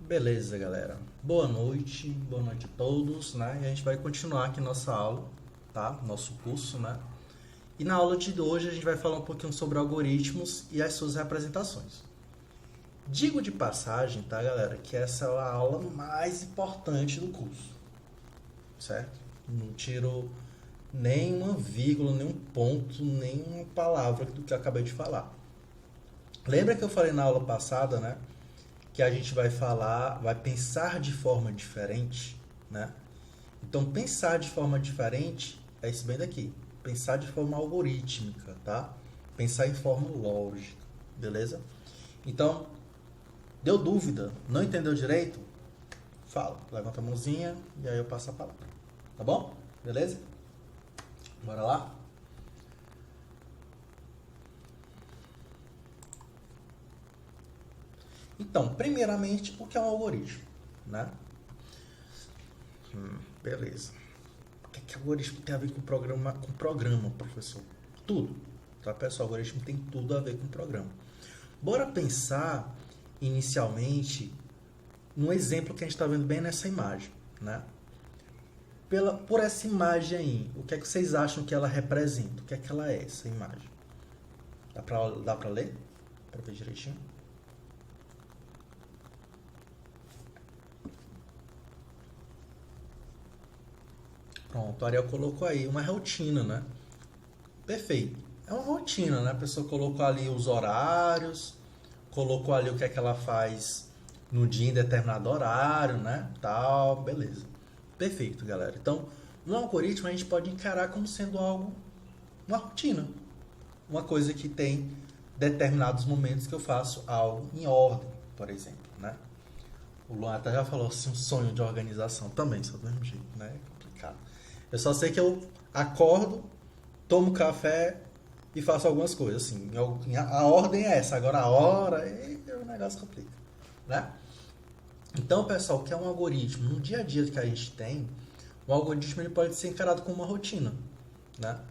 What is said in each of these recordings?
Beleza, galera. Boa noite a todos, né? E a gente vai continuar aqui nossa aula, tá? Nosso curso, né? E na aula de hoje a gente vai falar um pouquinho sobre algoritmos e as suas representações. Digo de passagem, tá, galera, que essa é a aula mais importante do curso, certo? Não tiro nem uma vírgula, nem um ponto, nem uma palavra do que eu acabei de falar. Lembra que eu falei na aula passada, né? Que a gente vai falar, vai pensar de forma diferente, né? Então, pensar de forma diferente é isso bem daqui. Pensar de forma algorítmica, tá? Pensar em forma lógica, beleza? Então, deu dúvida? Não entendeu direito? Fala, levanta a mãozinha e aí eu passo a palavra, tá bom? Beleza? Bora lá? Então, primeiramente, o que é um algoritmo, né? Beleza. O que algoritmo tem a ver com programa, professor? Tudo. Tá, pessoal? O algoritmo tem tudo a ver com programa. Bora pensar, inicialmente, no exemplo que a gente está vendo bem nessa imagem, né? Por essa imagem aí, o que é que vocês acham que ela representa? O que é que ela é, essa imagem? Dá pra ler? Pra ver direitinho? Pronto, a Ariel colocou aí uma rotina, né? Perfeito. É uma rotina, né? A pessoa colocou ali os horários, colocou ali o que é que ela faz no dia em determinado horário, né? Tal, beleza. Perfeito, galera. Então, no algoritmo a gente pode encarar como sendo algo, uma rotina. Uma coisa que tem determinados momentos que eu faço algo em ordem, por exemplo, né? O Luan até já falou assim, um sonho de organização também, só do mesmo jeito, né? É complicado. Eu só sei que eu acordo, tomo café e faço algumas coisas, assim. A ordem é essa, agora a hora, o negócio complica, né? Então, pessoal, o que é um algoritmo? No dia a dia que a gente tem, o algoritmo ele pode ser encarado como uma rotina, né?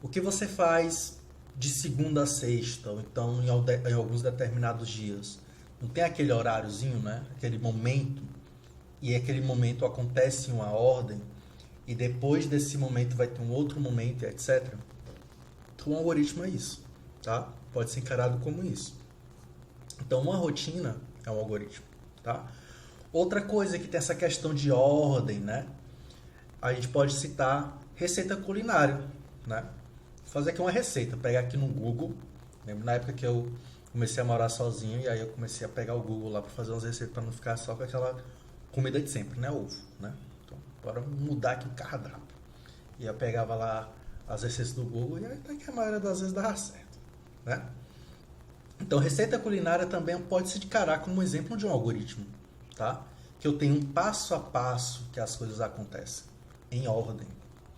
O que você faz de segunda a sexta, ou então em alguns determinados dias, não tem aquele horáriozinho, né? Aquele momento, e aquele momento acontece em uma ordem, e depois desse momento vai ter um outro momento, etc. Então, um algoritmo é isso, tá? Pode ser encarado como isso. Então, uma rotina é um algoritmo, tá? Outra coisa que tem essa questão de ordem, né? A gente pode citar receita culinária, né? Vou fazer aqui uma receita, pegar aqui no Google. Lembro na época que eu comecei a morar sozinho e aí eu comecei a pegar o Google lá para fazer umas receitas para não ficar só com aquela comida de sempre, né? Ovo, né? Então, bora mudar aqui o cardápio. E eu pegava lá as receitas do Google e até que a maioria das vezes dava certo, né? Então, receita culinária também pode se encarar como um exemplo de um algoritmo, tá? Que eu tenho um passo a passo que as coisas acontecem, em ordem,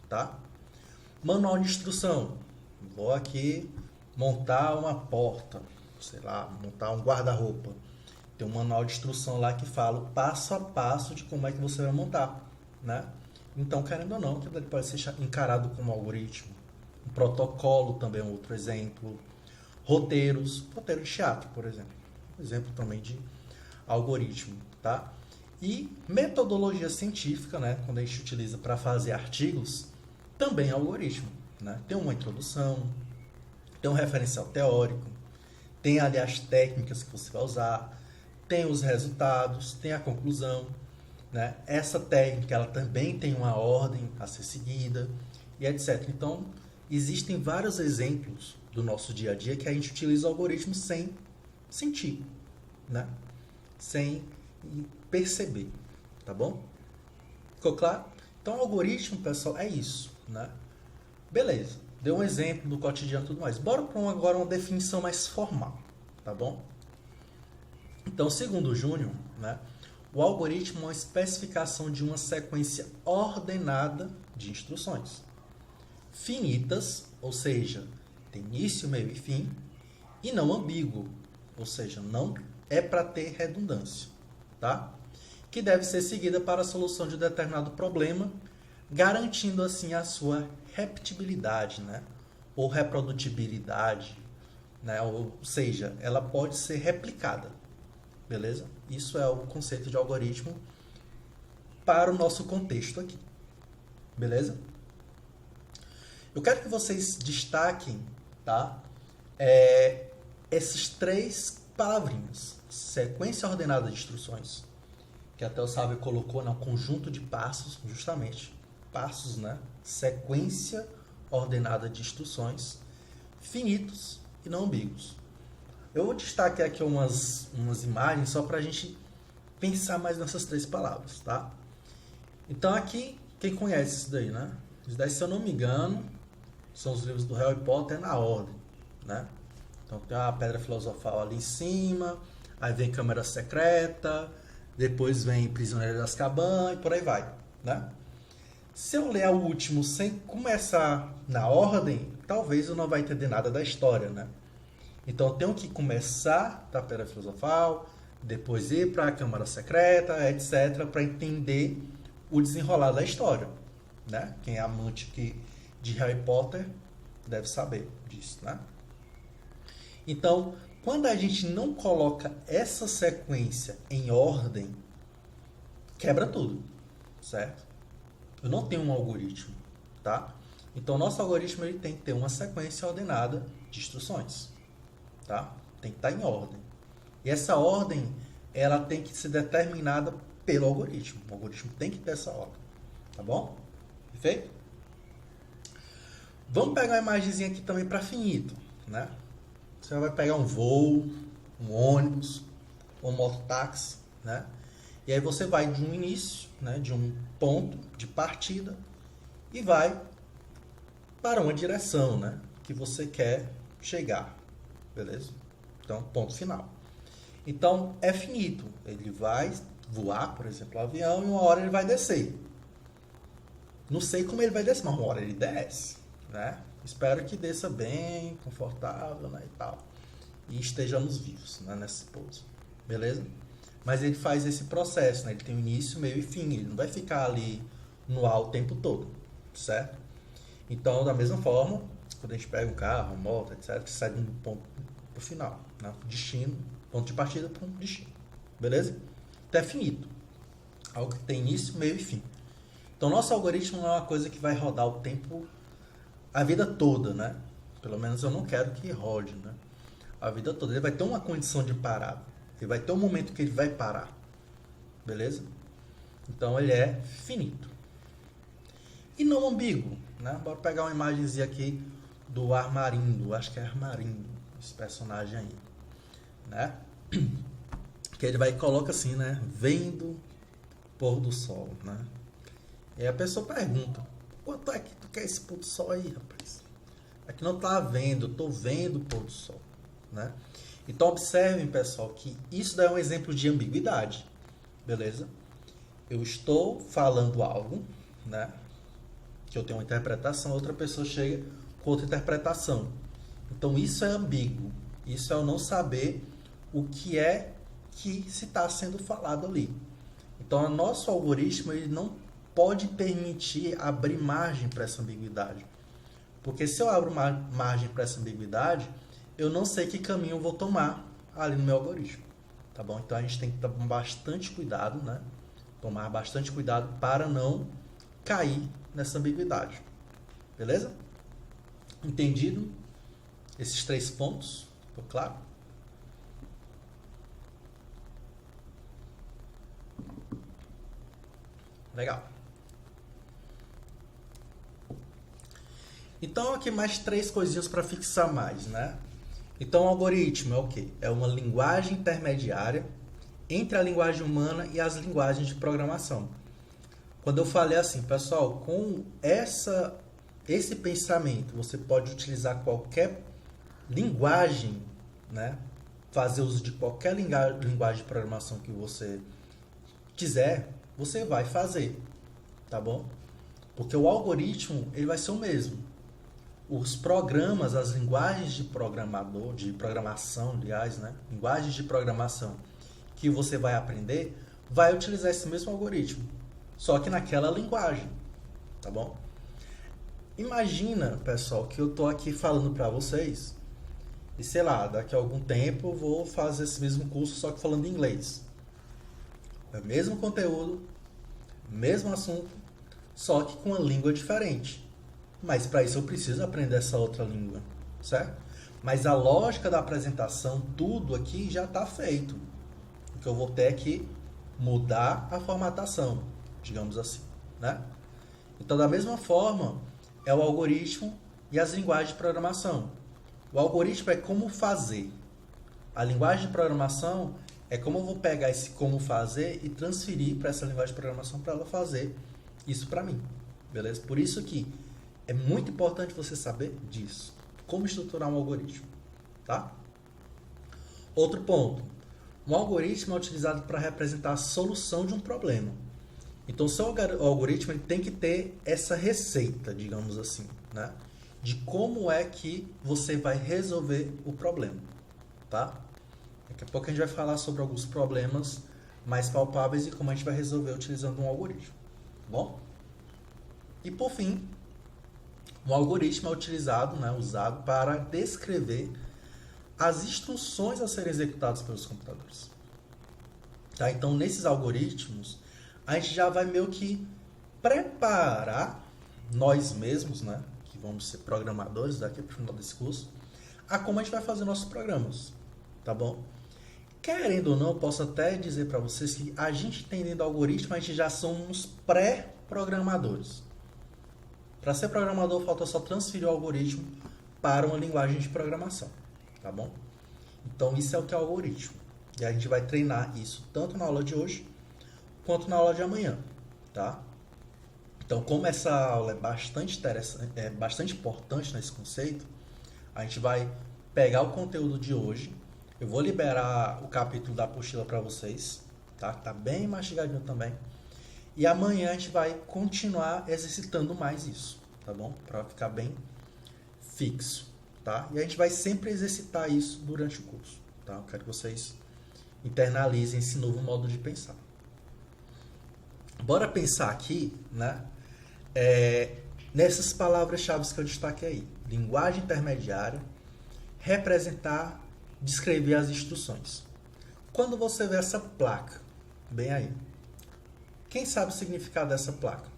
tá? Manual de instrução. Vou aqui montar uma porta, sei lá, montar um guarda-roupa. Tem um manual de instrução lá que fala o passo a passo de como é que você vai montar, né? Então, querendo ou não, ele pode ser encarado como um algoritmo. Um protocolo também é um outro exemplo. Roteiro de teatro, por exemplo. Exemplo também de algoritmo, tá? E metodologia científica, né? Quando a gente utiliza para fazer artigos, também é algoritmo, né? Tem uma introdução, tem um referencial teórico, tem ali as técnicas que você vai usar, tem os resultados, tem a conclusão, né? Essa técnica ela também tem uma ordem a ser seguida e etc. Então, existem vários exemplos do nosso dia a dia que a gente utiliza o algoritmo sem sentir, né? Sem perceber, tá bom? Ficou claro? Então, o algoritmo, pessoal, é isso, né? Beleza, deu um exemplo do cotidiano e tudo mais. Bora para agora uma definição mais formal, tá bom? Então, segundo o Júnior, né, o algoritmo é uma especificação de uma sequência ordenada de instruções, finitas, ou seja, tem início, meio e fim, e não ambíguo, ou seja, não é para ter redundância, tá? Que deve ser seguida para a solução de um determinado problema, garantindo assim a sua repetibilidade, né? Ou reprodutibilidade, né? Ou seja, ela pode ser replicada, beleza? Isso é o conceito de algoritmo para o nosso contexto aqui, beleza? Eu quero que vocês destaquem, tá? Esses 3 palavrinhas. Sequência ordenada de instruções, que até o sábio colocou no conjunto de passos, justamente. Passos, né? Sequência ordenada de instruções, finitos e não ambíguos. Eu vou destacar aqui umas imagens só para a gente pensar mais nessas 3 palavras, tá? Então aqui, quem conhece isso daí, né? Isso daí, se eu não me engano, são os livros do Harry Potter na ordem, né? Então tem a Pedra Filosofal ali em cima, aí vem Câmara Secreta, depois vem Prisioneiro de Azkaban e por aí vai, né? Se eu ler o último sem começar na ordem, talvez eu não vá entender nada da história, né? Então eu tenho que começar da Pedra Filosofal, depois ir para a Câmara Secreta, etc, para entender o desenrolar da história, né? Quem é amante de Harry Potter deve saber disso, né? Então, quando a gente não coloca essa sequência em ordem, quebra tudo, certo? Eu não tenho um algoritmo, tá? Então, nosso algoritmo ele tem que ter uma sequência ordenada de instruções, tá? Tem que estar em ordem. E essa ordem, ela tem que ser determinada pelo algoritmo. O algoritmo tem que ter essa ordem, tá bom? Perfeito? Vamos pegar uma imagenzinha aqui também para finito, né? Você vai pegar um voo, um ônibus, um mototáxi, né? E aí você vai de um início, né, de um ponto de partida e vai para uma direção, né, que você quer chegar, beleza? Então, ponto final. Então, é finito. Ele vai voar, por exemplo, o avião, e uma hora ele vai descer. Não sei como ele vai descer, mas uma hora ele desce, né? Espero que desça bem, confortável, né, e tal. E estejamos vivos, né, nesse pouso. Beleza? Mas ele faz esse processo, né? Ele tem um início, meio e fim. Ele não vai ficar ali no ar o tempo todo, certo? Então, da mesma forma, quando a gente pega um carro, uma moto, etc., sai de um ponto para o final, né? Destino, ponto de partida, ponto de destino. Beleza? Então é finito. Algo que tem início, meio e fim. Então, nosso algoritmo não é uma coisa que vai rodar o tempo, a vida toda, né? Pelo menos eu não quero que rode, né? A vida toda. Ele vai ter uma condição de parada. Ele vai ter um momento que ele vai parar. Beleza? Então, ele é finito. E não ambíguo, né? Bora pegar uma imagenzinha aqui do Armarindo. Acho que é Armarindo, esse personagem aí, né? Que ele vai e coloca assim, né? Vendo pôr do sol, né? E aí a pessoa pergunta: quanto é que tu quer esse pôr do sol aí, rapaz? Aqui não tá vendo, eu tô vendo o pôr do sol, né? Então observem, pessoal, que isso daí é um exemplo de ambiguidade, beleza? Eu estou falando algo, né? Que eu tenho uma interpretação, outra pessoa chega com outra interpretação. Então isso é ambíguo. Isso é eu não saber o que é que se está sendo falado ali. Então o nosso algoritmo ele não pode permitir abrir margem para essa ambiguidade. Porque se eu abro margem para essa ambiguidade, eu não sei que caminho eu vou tomar ali no meu algoritmo. Tá bom? Então a gente tem que tomar bastante cuidado, né? Tomar bastante cuidado para não cair nessa ambiguidade. Beleza? Entendido? Esses 3 pontos? Ficou claro? Legal. Então, aqui mais 3 coisinhas para fixar mais, né? Então, o algoritmo é o quê? É uma linguagem intermediária entre a linguagem humana e as linguagens de programação. Quando eu falei assim, pessoal, com esse pensamento, você pode utilizar qualquer linguagem, né? Fazer uso de qualquer linguagem de programação que você quiser, você vai fazer, tá bom? Porque o algoritmo, ele vai ser o mesmo. Os programas, as linguagens de programação, aliás, né? Linguagens de programação que você vai aprender, vai utilizar esse mesmo algoritmo, só que naquela linguagem, tá bom? Imagina, pessoal, que eu tô aqui falando para vocês e sei lá, daqui a algum tempo eu vou fazer esse mesmo curso só que falando inglês. É o mesmo conteúdo, mesmo assunto, só que com uma língua diferente. Mas para isso eu preciso aprender essa outra língua, certo? Mas a lógica da apresentação, tudo aqui já está feito. O que eu vou ter é que mudar a formatação, digamos assim, né? Então, da mesma forma, é o algoritmo e as linguagens de programação. O algoritmo é como fazer. A linguagem de programação é como eu vou pegar esse como fazer e transferir para essa linguagem de programação para ela fazer isso para mim, beleza? Por isso que é muito importante você saber disso. Como estruturar um algoritmo, tá? Outro ponto. Um algoritmo é utilizado para representar a solução de um problema. Então, o seu algoritmo ele tem que ter essa receita, digamos assim, né? De como é que você vai resolver o problema, tá? Daqui a pouco a gente vai falar sobre alguns problemas mais palpáveis e como a gente vai resolver utilizando um algoritmo, tá bom? E por fim, um algoritmo é utilizado, né, usado para descrever as instruções a serem executadas pelos computadores. Tá? Então, nesses algoritmos, a gente já vai meio que preparar nós mesmos, né, que vamos ser programadores daqui para o final desse curso, a como a gente vai fazer nossos programas, tá bom? Querendo ou não, eu posso até dizer para vocês que a gente entendendo algoritmo, a gente já somos pré-programadores. Para ser programador, falta só transferir o algoritmo para uma linguagem de programação, tá bom? Então, isso é o que é o algoritmo. E a gente vai treinar isso tanto na aula de hoje, quanto na aula de amanhã, tá? Então, como essa aula é bastante interessante, é bastante importante nesse conceito, a gente vai pegar o conteúdo de hoje, eu vou liberar o capítulo da apostila para vocês, tá? Tá bem mastigadinho também. E amanhã a gente vai continuar exercitando mais isso, tá bom? Para ficar bem fixo, tá? E a gente vai sempre exercitar isso durante o curso, tá? Eu quero que vocês internalizem esse novo modo de pensar. Bora pensar aqui, né? Nessas palavras-chave que eu destaquei aí. Linguagem intermediária, representar, descrever as instruções. Quando você vê essa placa, bem aí, quem sabe o significado dessa placa?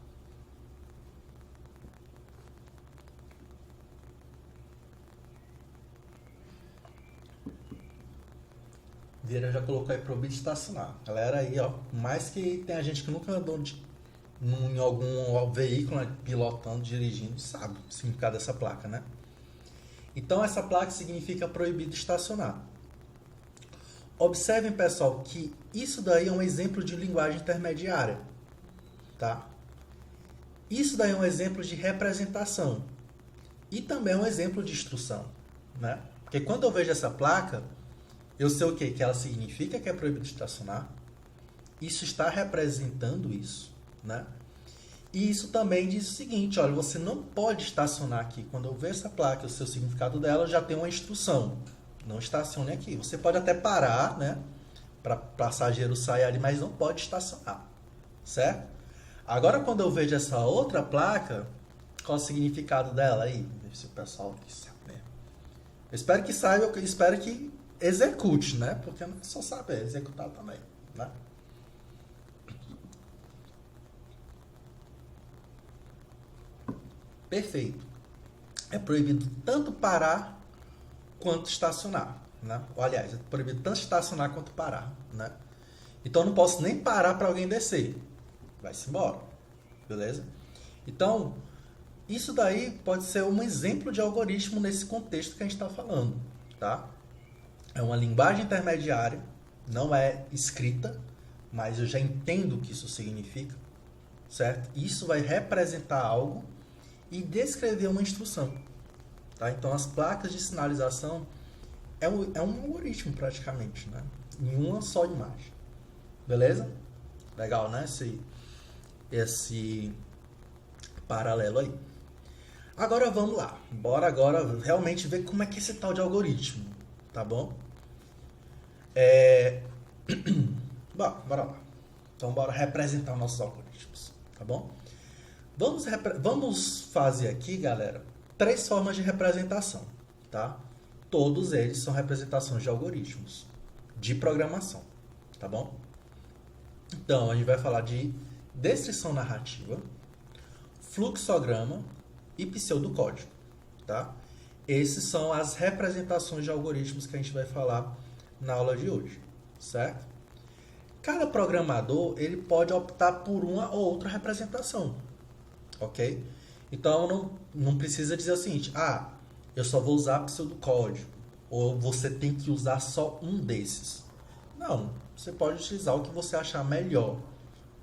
Vieira já colocou aí proibido de estacionar. Galera aí, ó, mais que tem a gente que nunca andou em algum veículo, né, pilotando, dirigindo, sabe o significado dessa placa, né? Então, essa placa significa proibido de estacionar. Observem, pessoal, que isso daí é um exemplo de linguagem intermediária, tá? Isso daí é um exemplo de representação e também é um exemplo de instrução, né? Porque quando eu vejo essa placa, eu sei o quê? Que ela significa que é proibido de estacionar. Isso está representando isso, né? E isso também diz o seguinte, olha, você não pode estacionar aqui. Quando eu ver essa placa, o seu significado dela já tem uma instrução. Não estacione aqui. Você pode até parar, né? Para passageiro sair ali, mas não pode estacionar. Certo? Agora, quando eu vejo essa outra placa, qual o significado dela aí? Se o pessoal aqui sabe, né? Eu espero que saiba, eu espero que execute, né? Porque não é só saber, executar também, né? Perfeito. É proibido tanto parar quanto estacionar, né? Ou, aliás, é proibido tanto estacionar quanto parar, né? Então, eu não posso nem parar para alguém descer. Vai-se embora, beleza? Então, isso daí pode ser um exemplo de algoritmo nesse contexto que a gente está falando, tá? É uma linguagem intermediária, não é escrita, mas eu já entendo o que isso significa, certo? Isso vai representar algo e descrever uma instrução, tá? Então, as placas de sinalização é um algoritmo praticamente, né? Em uma só imagem, beleza? Legal, né? Esse paralelo aí. Agora vamos lá. Bora agora realmente ver como é que é esse tal de algoritmo, tá bom? Bom, bora lá. Então bora representar os nossos algoritmos, tá bom? Vamos fazer aqui, galera, 3 formas de representação, tá? Todos eles são representações de algoritmos de programação, tá bom? Então, a gente vai falar de descrição narrativa, fluxograma e pseudocódigo, tá? Essas são as representações de algoritmos que a gente vai falar na aula de hoje, certo? Cada programador, ele pode optar por uma ou outra representação, ok? Então, não precisa dizer o seguinte, eu só vou usar pseudocódigo, ou você tem que usar só um desses. Não, você pode utilizar o que você achar melhor.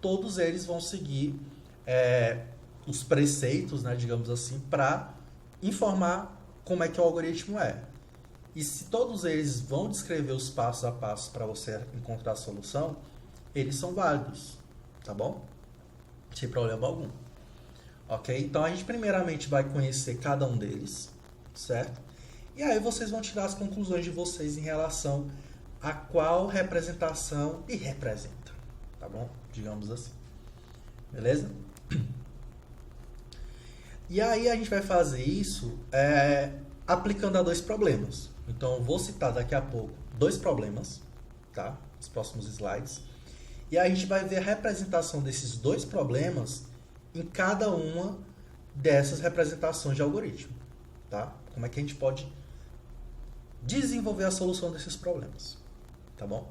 Todos eles vão seguir os preceitos, né, digamos assim, para informar como é que o algoritmo é. E se todos eles vão descrever os passos a passo para você encontrar a solução, eles são válidos, tá bom? Sem problema algum. Ok? Então a gente primeiramente vai conhecer cada um deles, certo? E aí vocês vão tirar as conclusões de vocês em relação a qual representação lhe representa, tá bom? Digamos assim. Beleza? E aí a gente vai fazer isso aplicando a dois problemas. Então eu vou citar daqui a pouco dois problemas, tá? Nos próximos slides. E aí a gente vai ver a representação desses dois problemas em cada uma dessas representações de algoritmo, tá? Como é que a gente pode desenvolver a solução desses problemas, tá bom?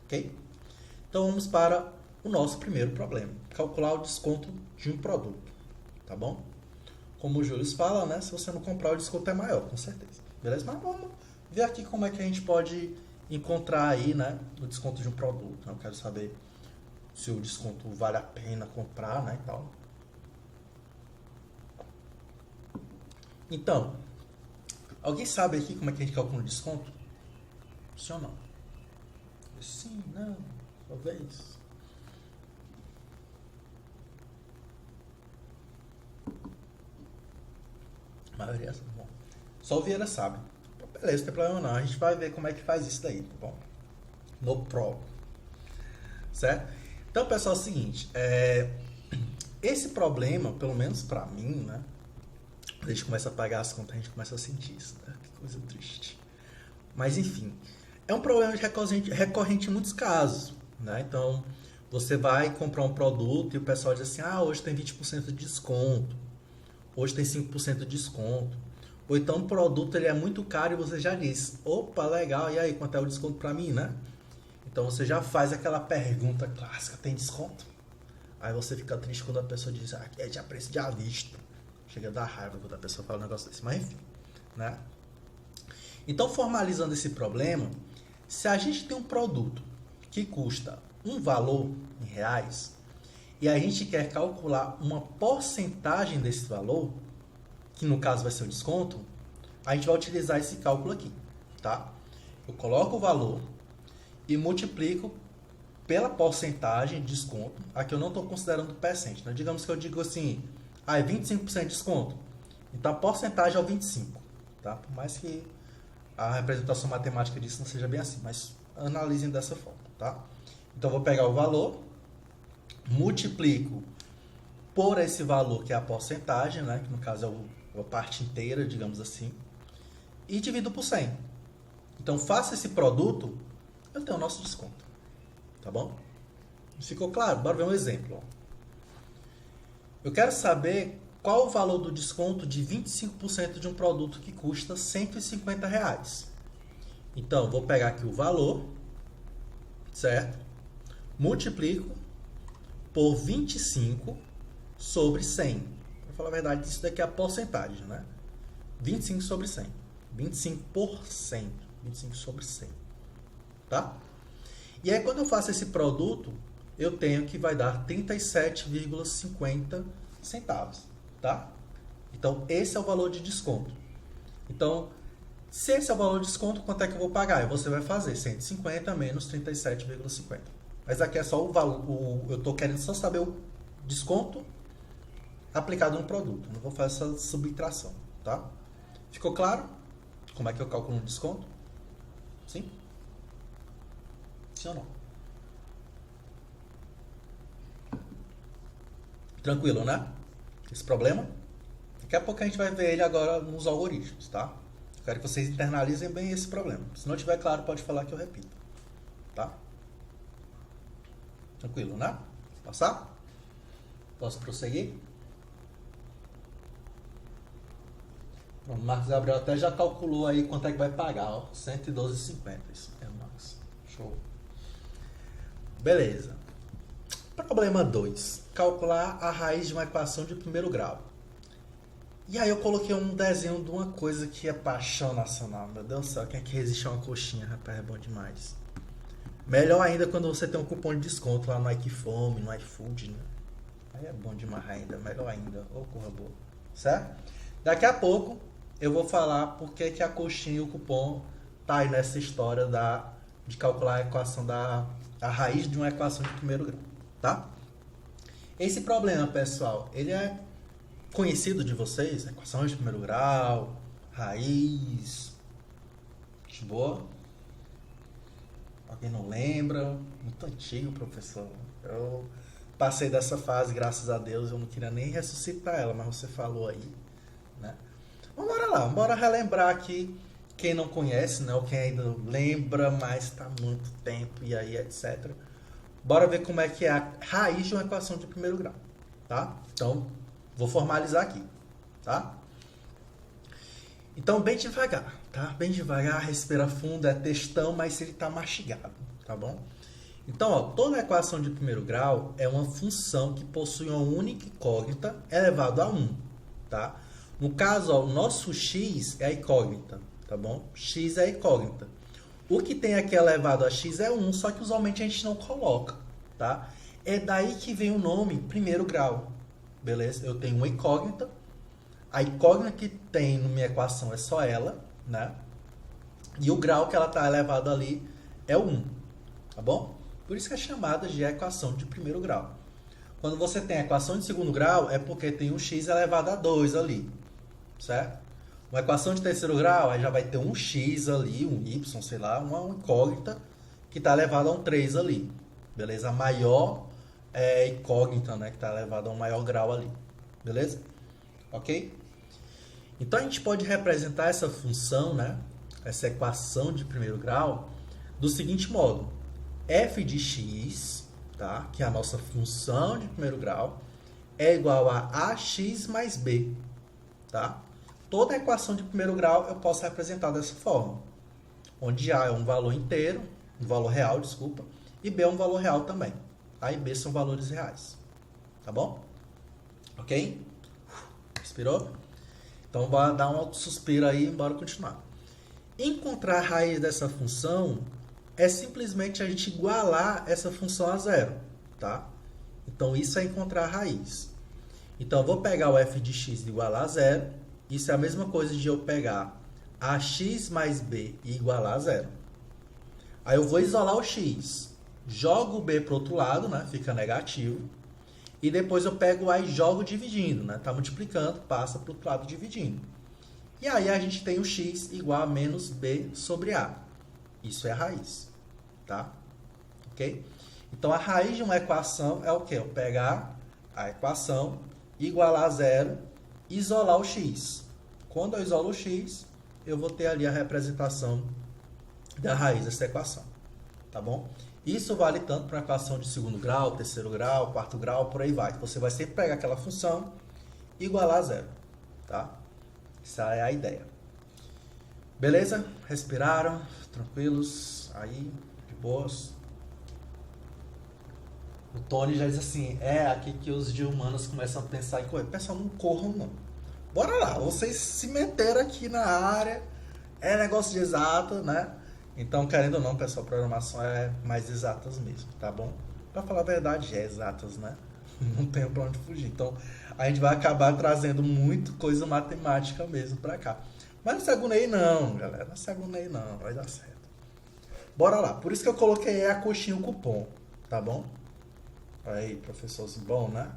Ok? Então vamos para o nosso primeiro problema, calcular o desconto de um produto, tá bom? Como o Júlio fala, né? Se você não comprar, o desconto é maior, com certeza. Beleza? Mas vamos ver aqui como é que a gente pode encontrar aí, né, o desconto de um produto. Eu quero saber se o desconto vale a pena comprar, né, e tal. Então, alguém sabe aqui como é que a gente calcula o desconto? Sim ou não? Sim, não, talvez. A maioria, bom. Só o Vieira sabe. Beleza, não tem problema não. A gente vai ver como é que faz isso daí, tá bom? No Pro. Certo? Então, pessoal, é o seguinte. Esse problema, pelo menos pra mim, né? Quando a gente começa a pagar as contas, a gente começa a sentir isso, né? Que coisa triste. Mas, enfim. É um problema recorrente em muitos casos, né? Então, você vai comprar um produto e o pessoal diz assim, hoje tem 20% de desconto. Hoje tem 5% de desconto. Ou então o produto ele é muito caro e você já diz, opa, legal, e aí, quanto é o desconto para mim, né? Então você já faz aquela pergunta clássica, tem desconto? Aí você fica triste quando a pessoa diz, é de preço de à vista. Chega a dar raiva quando a pessoa fala um negócio desse, mas enfim, né? Então, formalizando esse problema, se a gente tem um produto que custa um valor em reais, e a gente quer calcular uma porcentagem desse valor, que no caso vai ser o desconto, a gente vai utilizar esse cálculo aqui, tá? Eu coloco o valor e multiplico pela porcentagem de desconto. Aqui eu não estou considerando percent, né? Digamos que eu digo assim, é 25% de desconto. Então a porcentagem é o 25%, tá? Por mais que a representação matemática disso não seja bem assim, mas analisem dessa forma, tá? Então eu vou pegar o valor, multiplico por esse valor que é a porcentagem, né? Que no caso é a parte inteira, digamos assim, e divido por 100. Então faço esse produto, eu tenho o nosso desconto, tá bom? Ficou claro? Bora ver um exemplo. Ó. Eu quero saber qual o valor do desconto de 25% de um produto que custa R$150. Então, vou pegar aqui o valor, certo? Multiplico por 25 sobre 100. Para falar a verdade, isso daqui é a porcentagem, né? 25 sobre 100. 25%. 25 sobre 100. Tá? E aí, quando eu faço esse produto, eu tenho que vai dar 37,50 centavos. Tá? Então, esse é o valor de desconto. Então, se esse é o valor de desconto, quanto é que eu vou pagar? E você vai fazer 150 menos 37,50. Mas aqui é só o valor. Eu estou querendo só saber o desconto aplicado no produto. Não vou fazer essa subtração. Tá? Ficou claro? Como é que eu calculo um desconto? Sim? Sim ou não? Tranquilo, né? Esse problema? Daqui a pouco a gente vai ver ele agora nos algoritmos, tá? Quero que vocês internalizem bem esse problema. Se não tiver claro, pode falar que eu repito. Tá? Tranquilo, né? Passar? Posso prosseguir? O Marcos Gabriel até já calculou aí quanto é que vai pagar, ó. 112,50. Isso é Marcos. Show. Beleza. Problema 2. Calcular a raiz de uma equação de primeiro grau. E aí eu coloquei um desenho de uma coisa que é paixão nacional. Meu Deus do céu, quem é que resiste a uma coxinha, rapaz? É bom demais. Melhor ainda quando você tem um cupom de desconto lá no iFome, no iFood, né? Aí é bom demais ainda, melhor ainda. Ô, corra boa. Certo? Daqui a pouco eu vou falar por que a coxinha e o cupom tá aí nessa história de calcular a equação a raiz de uma equação de primeiro grau, tá? Esse problema, pessoal, ele é conhecido de vocês? Equação de primeiro grau, raiz, de boa? Alguém não lembra? Muito antigo, professor. Eu passei dessa fase, graças a Deus, eu não queria nem ressuscitar ela, mas você falou aí, né? Vamos lá, vamos relembrar aqui quem não conhece, né? Ou quem ainda lembra, mas está há muito tempo e aí, etc. Bora ver como é que é a raiz de uma equação de primeiro grau, tá? Então, vou formalizar aqui, tá? Então, bem devagar, tá? Bem devagar, respira fundo, é textão, mas ele tá mastigado, tá bom? Então, ó, toda equação de primeiro grau é uma função que possui uma única incógnita elevado a 1, tá? No caso, ó, o nosso x é a incógnita, tá bom? X é a incógnita. O que tem aqui elevado a x é 1, só que usualmente a gente não coloca, tá? É daí que vem o nome primeiro grau, beleza? Eu tenho uma incógnita, a incógnita que tem na minha equação é só ela, né? E o grau que ela está elevado ali é o 1, tá bom? Por isso que é chamada de equação de primeiro grau. Quando você tem a equação de segundo grau, é porque tem um x elevado a 2 ali, certo? Uma equação de terceiro grau, aí já vai ter um x ali, um y, sei lá, uma incógnita que está elevada a um 3 ali, beleza? A maior incógnita, né, que está elevada a um maior grau ali, beleza? Ok? Então, a gente pode representar essa função, né, essa equação de primeiro grau, do seguinte modo. F de x, tá, que é a nossa função de primeiro grau, é igual a ax mais b, tá? Toda equação de primeiro grau eu posso representar dessa forma, onde A é um valor inteiro, um valor real, desculpa, e B é um valor real também. A e B são valores reais, tá bom? Ok? Respirou? Então, bora dar um suspiro aí e bora continuar. Encontrar a raiz dessa função é simplesmente a gente igualar essa função a zero, tá? Então, isso é encontrar a raiz. Então, eu vou pegar o f de x igualar a zero. Isso é a mesma coisa de eu pegar ax mais b e igualar a zero. Aí eu vou isolar o x. Jogo o b para o outro lado, né? Fica negativo. E depois eu pego o a e jogo dividindo, né? Tá multiplicando, passa para o outro lado dividindo. E aí a gente tem o x igual a menos b sobre a. Isso é a raiz, tá? Ok? Então, a raiz de uma equação é o quê? Eu pegar a equação, igualar a zero, isolar o x. Quando eu isolo o x, eu vou ter ali a representação da raiz dessa equação, tá bom? Isso vale tanto para a equação de segundo grau, terceiro grau, quarto grau, por aí vai. Você vai sempre pegar aquela função e igualar a zero, tá? Essa é a ideia. Beleza? Respiraram? Tranquilos? Aí, de boas? O Tony já diz assim, é aqui que os de humanos começam a pensar em correr. Pessoal, não corram não. Bora lá, vocês se meteram aqui na área, é negócio de exato, né? Então, querendo ou não, pessoal, programação é mais exatas mesmo, tá bom? Pra falar a verdade, é exatas, né? Não tem pra onde fugir. Então, a gente vai acabar trazendo muito coisa matemática mesmo pra cá. Mas não se agoneie não, galera. Não se agoneie não, vai dar certo. Bora lá. Por isso que eu coloquei a coxinha o cupom, tá bom? Aí, professorzinho bom, né?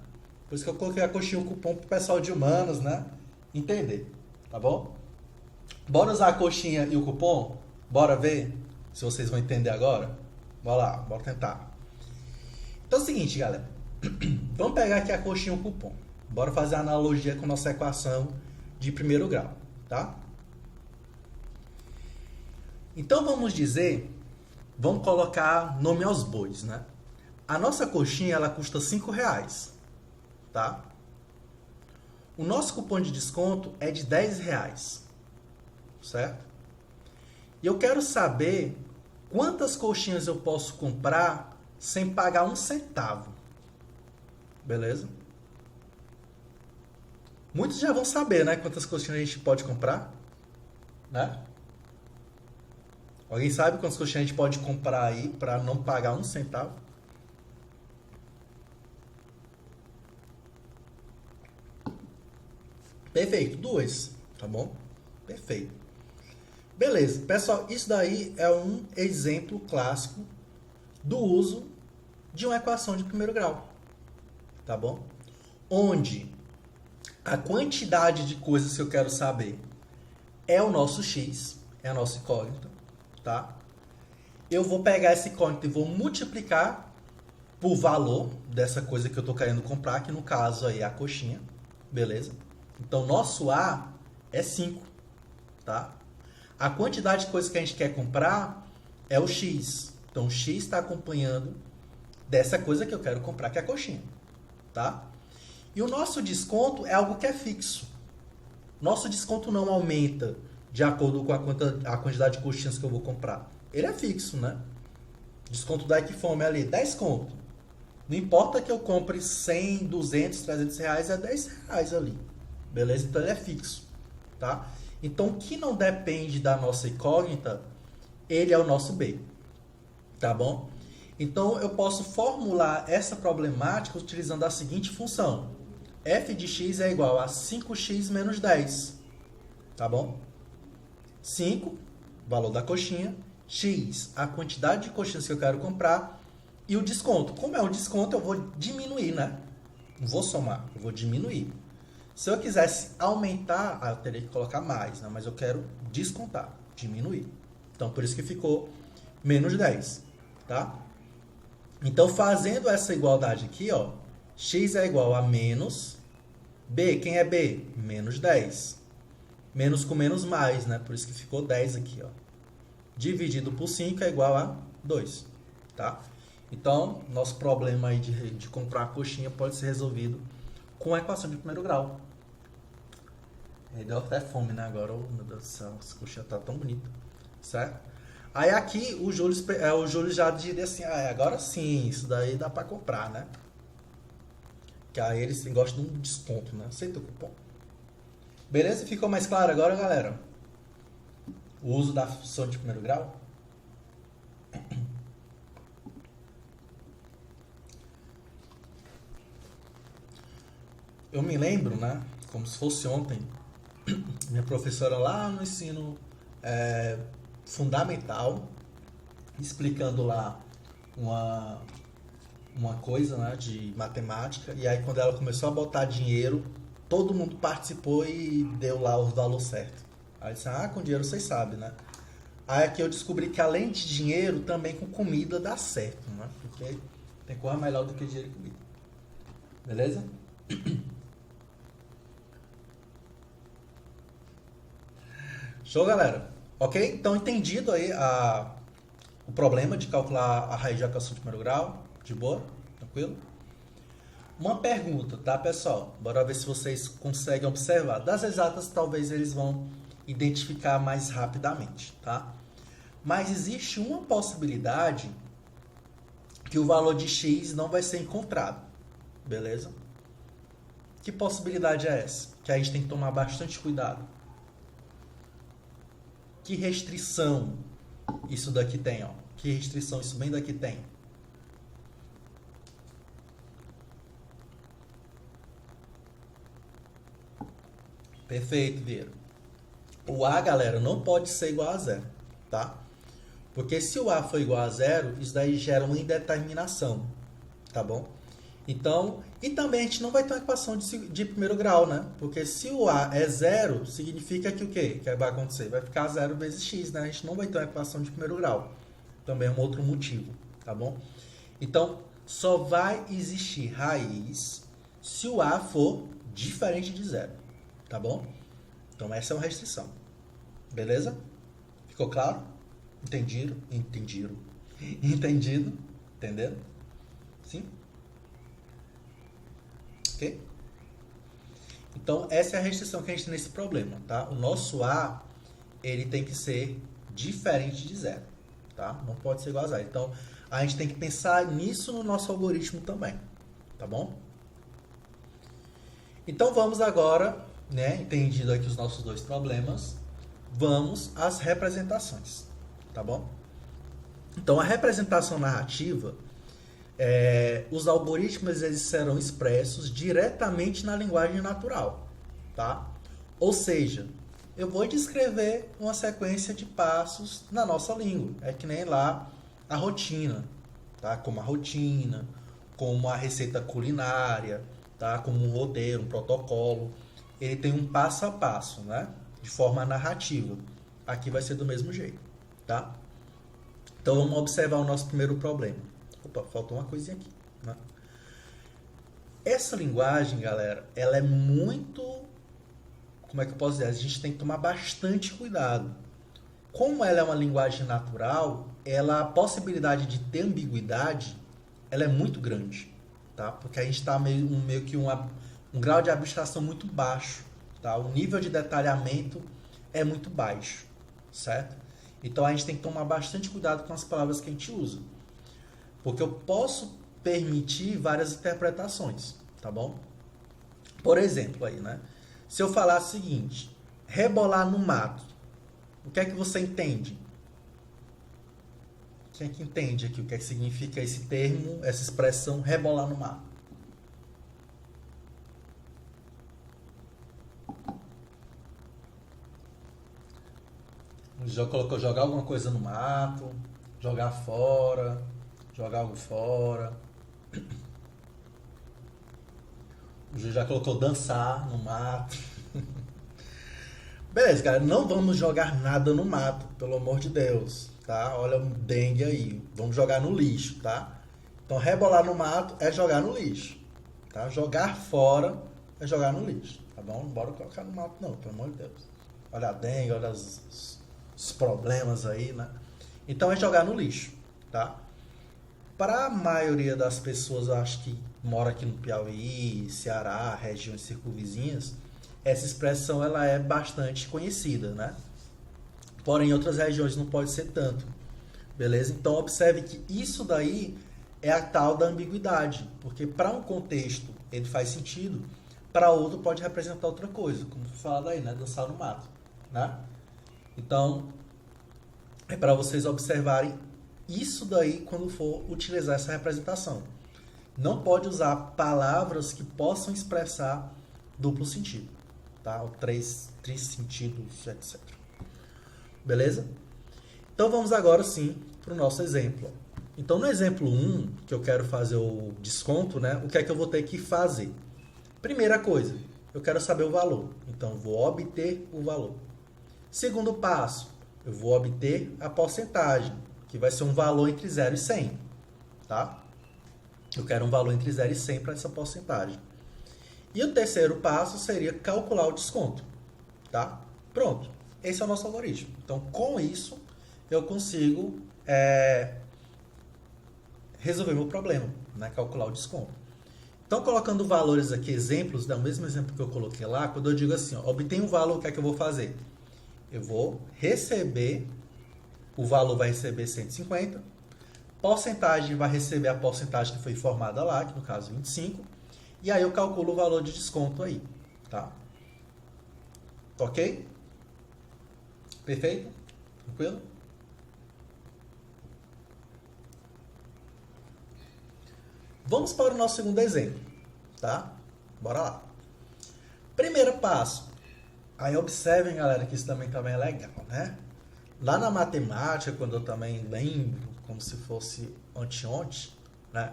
Por isso que eu coloquei a coxinha o cupom pro pessoal de humanos, né? Entender, tá bom? Bora usar a coxinha e o cupom? Bora ver se vocês vão entender agora? Bora lá, bora tentar. Então é o seguinte, galera. Vamos pegar aqui a coxinha e o cupom. Bora fazer a analogia com a nossa equação de primeiro grau, tá? Então vamos dizer, vamos colocar nome aos bois, né? A nossa coxinha, ela custa R$5, tá? O nosso cupom de desconto é de R$10, certo? E eu quero saber quantas coxinhas eu posso comprar sem pagar um centavo. Beleza? Muitos já vão saber, né? Quantas coxinhas a gente pode comprar, né? Alguém sabe quantas coxinhas a gente pode comprar aí para não pagar um centavo? Perfeito, 2, tá bom? Perfeito. Beleza, pessoal, isso daí é um exemplo clássico do uso de uma equação de primeiro grau, tá bom? Onde a quantidade de coisas que eu quero saber é o nosso x, é a nossa incógnita, tá? Eu vou pegar essa incógnita e vou multiplicar por valor dessa coisa que eu tô querendo comprar, que no caso aí é a coxinha, beleza? Então, nosso A é 5, tá? A quantidade de coisas que a gente quer comprar é o X. Então, o X está acompanhando dessa coisa que eu quero comprar, que é a coxinha, tá? E o nosso desconto é algo que é fixo. Nosso desconto não aumenta de acordo com a quantidade de coxinhas que eu vou comprar. Ele é fixo, né? Desconto da Equifome ali, 10 conto. Não importa que eu compre 100, 200, 300 reais, é 10 reais ali. Beleza? Então ele é fixo, tá? Então o que não depende da nossa incógnita, ele é o nosso B, tá bom? Então eu posso formular essa problemática utilizando a seguinte função. F de x é igual a 5x menos 10, tá bom? 5, valor da coxinha, x, a quantidade de coxinhas que eu quero comprar, e o desconto. Como é o desconto, eu vou diminuir, né? Não vou somar, eu vou diminuir. Se eu quisesse aumentar, eu teria que colocar mais, né? Mas eu quero descontar, diminuir. Então, por isso que ficou menos 10, tá? Então, fazendo essa igualdade aqui, ó, x é igual a menos b. Quem é b? Menos 10. Menos com menos mais, né? Por isso que ficou 10 aqui, ó. Dividido por 5 é igual a 2, tá? Então, nosso problema aí de comprar a coxinha pode ser resolvido com a equação de primeiro grau. Deu até fome, né? Agora, oh, meu Deus do céu, essa coxinha tá tão bonita, certo? Aí aqui o Júlio já diria assim, agora sim, isso daí dá pra comprar, né? Que aí eles gostam de um desconto, né? Aceita o cupom. Beleza? Ficou mais claro agora, galera? O uso da função de primeiro grau? Eu me lembro, né? Como se fosse ontem, minha professora lá no ensino fundamental, explicando lá uma coisa, né, de matemática, e aí quando ela começou a botar dinheiro, todo mundo participou e deu lá o valor certo. Aí disse, com dinheiro vocês sabem, né? Aí aqui eu descobri que além de dinheiro, também com comida dá certo, né? Porque tem coisa melhor do que dinheiro e comida. Beleza? Show, galera? Ok? Então, entendido aí o problema de calcular a raiz de equação de primeiro grau. De boa? Tranquilo? Uma pergunta, tá, pessoal? Bora ver se vocês conseguem observar. Das exatas, talvez eles vão identificar mais rapidamente, tá? Mas existe uma possibilidade que o valor de x não vai ser encontrado. Beleza? Que possibilidade é essa? Que a gente tem que tomar bastante cuidado. Que restrição isso daqui tem, ó? Que restrição isso bem daqui tem? Perfeito, Vieira. O A, galera, não pode ser igual a zero, tá? Porque se o A for igual a zero, isso daí gera uma indeterminação, tá bom? Então, e também a gente não vai ter uma equação de primeiro grau, né? Porque se o A é zero, significa que o quê? Que vai acontecer? Vai ficar zero vezes x, né? A gente não vai ter uma equação de primeiro grau. Também é um outro motivo, tá bom? Então, só vai existir raiz se o A for diferente de zero, tá bom? Então, essa é uma restrição. Beleza? Ficou claro? Entendido? Entendido. Entendido? Entenderam? Sim? Ok? Então, essa é a restrição que a gente tem nesse problema, tá? O nosso A, ele tem que ser diferente de zero, tá? Não pode ser igual a zero. Então, a gente tem que pensar nisso no nosso algoritmo também, tá bom? Então, vamos agora, né, entendido aqui os nossos dois problemas, vamos às representações, tá bom? Então, a representação narrativa, os algoritmos eles serão expressos diretamente na linguagem natural, tá? Ou seja, eu vou descrever uma sequência de passos na nossa língua. É que nem lá a rotina, tá? Como a rotina, como a receita culinária, tá? Como um roteiro, um protocolo. Ele tem um passo a passo, né? De forma narrativa. Aqui vai ser do mesmo jeito, tá? Então vamos observar o nosso primeiro problema. Opa, faltou uma coisinha aqui, né? Essa linguagem, galera, ela é muito... Como é que eu posso dizer? A gente tem que tomar bastante cuidado. Como ela é uma linguagem natural, a possibilidade de ter ambiguidade, ela é muito grande, tá? Porque a gente está meio que um grau de abstração muito baixo, tá? O nível de detalhamento é muito baixo, certo? Então a gente tem que tomar bastante cuidado com as palavras que a gente usa. Porque eu posso permitir várias interpretações, tá bom? Por exemplo, aí, né? Se eu falar o seguinte, rebolar no mato, o que é que você entende? Quem é que entende aqui o que é que significa esse termo, essa expressão, rebolar no mato? Já colocou jogar alguma coisa no mato, jogar fora, jogar algo fora. O Ju já colocou dançar no mato. Beleza, cara, não vamos jogar nada no mato, pelo amor de Deus, tá? Olha o dengue aí, vamos jogar no lixo, tá? Então, rebolar no mato é jogar no lixo, tá? Jogar fora é jogar no lixo, tá bom? Não bora colocar no mato não, pelo amor de Deus. Olha a dengue, olha os problemas aí, né? Então, é jogar no lixo, tá? Para a maioria das pessoas, eu acho que mora aqui no Piauí, Ceará, regiões circunvizinhas, essa expressão ela é bastante conhecida, né? Porém, em outras regiões não pode ser tanto, beleza? Então, observe que isso daí é a tal da ambiguidade, porque para um contexto ele faz sentido, para outro pode representar outra coisa, como foi falado aí, né? Dançar no mato, né? Então, é para vocês observarem isso daí quando for utilizar essa representação. Não pode usar palavras que possam expressar duplo sentido, tá? Ou três sentidos, etc. Beleza? Então vamos agora sim para o nosso exemplo. Então no exemplo 1, que eu quero fazer o desconto, né? O que é que eu vou ter que fazer? Primeira coisa, eu quero saber o valor. Então eu vou obter o valor. Segundo passo, eu vou obter a porcentagem, que vai ser um valor entre 0 e 100, tá? Eu quero um valor entre 0 e 100 para essa porcentagem. E o terceiro passo seria calcular o desconto, tá? Pronto, esse é o nosso algoritmo. Então, com isso, eu consigo resolver meu problema, né? Calcular o desconto. Então, colocando valores aqui, exemplos, o mesmo exemplo que eu coloquei lá, quando eu digo assim, ó, obtenho um valor, o que é que eu vou fazer? Eu vou receber, o valor vai receber 150, porcentagem vai receber a porcentagem que foi informada lá, que no caso 25, e aí eu calculo o valor de desconto aí, tá? Ok? Perfeito? Tranquilo? Vamos para o nosso segundo exemplo, tá? Bora lá. Primeiro passo. Aí observem, galera, que isso também é legal, né? Lá na matemática, quando eu também lembro, como se fosse ontem, né?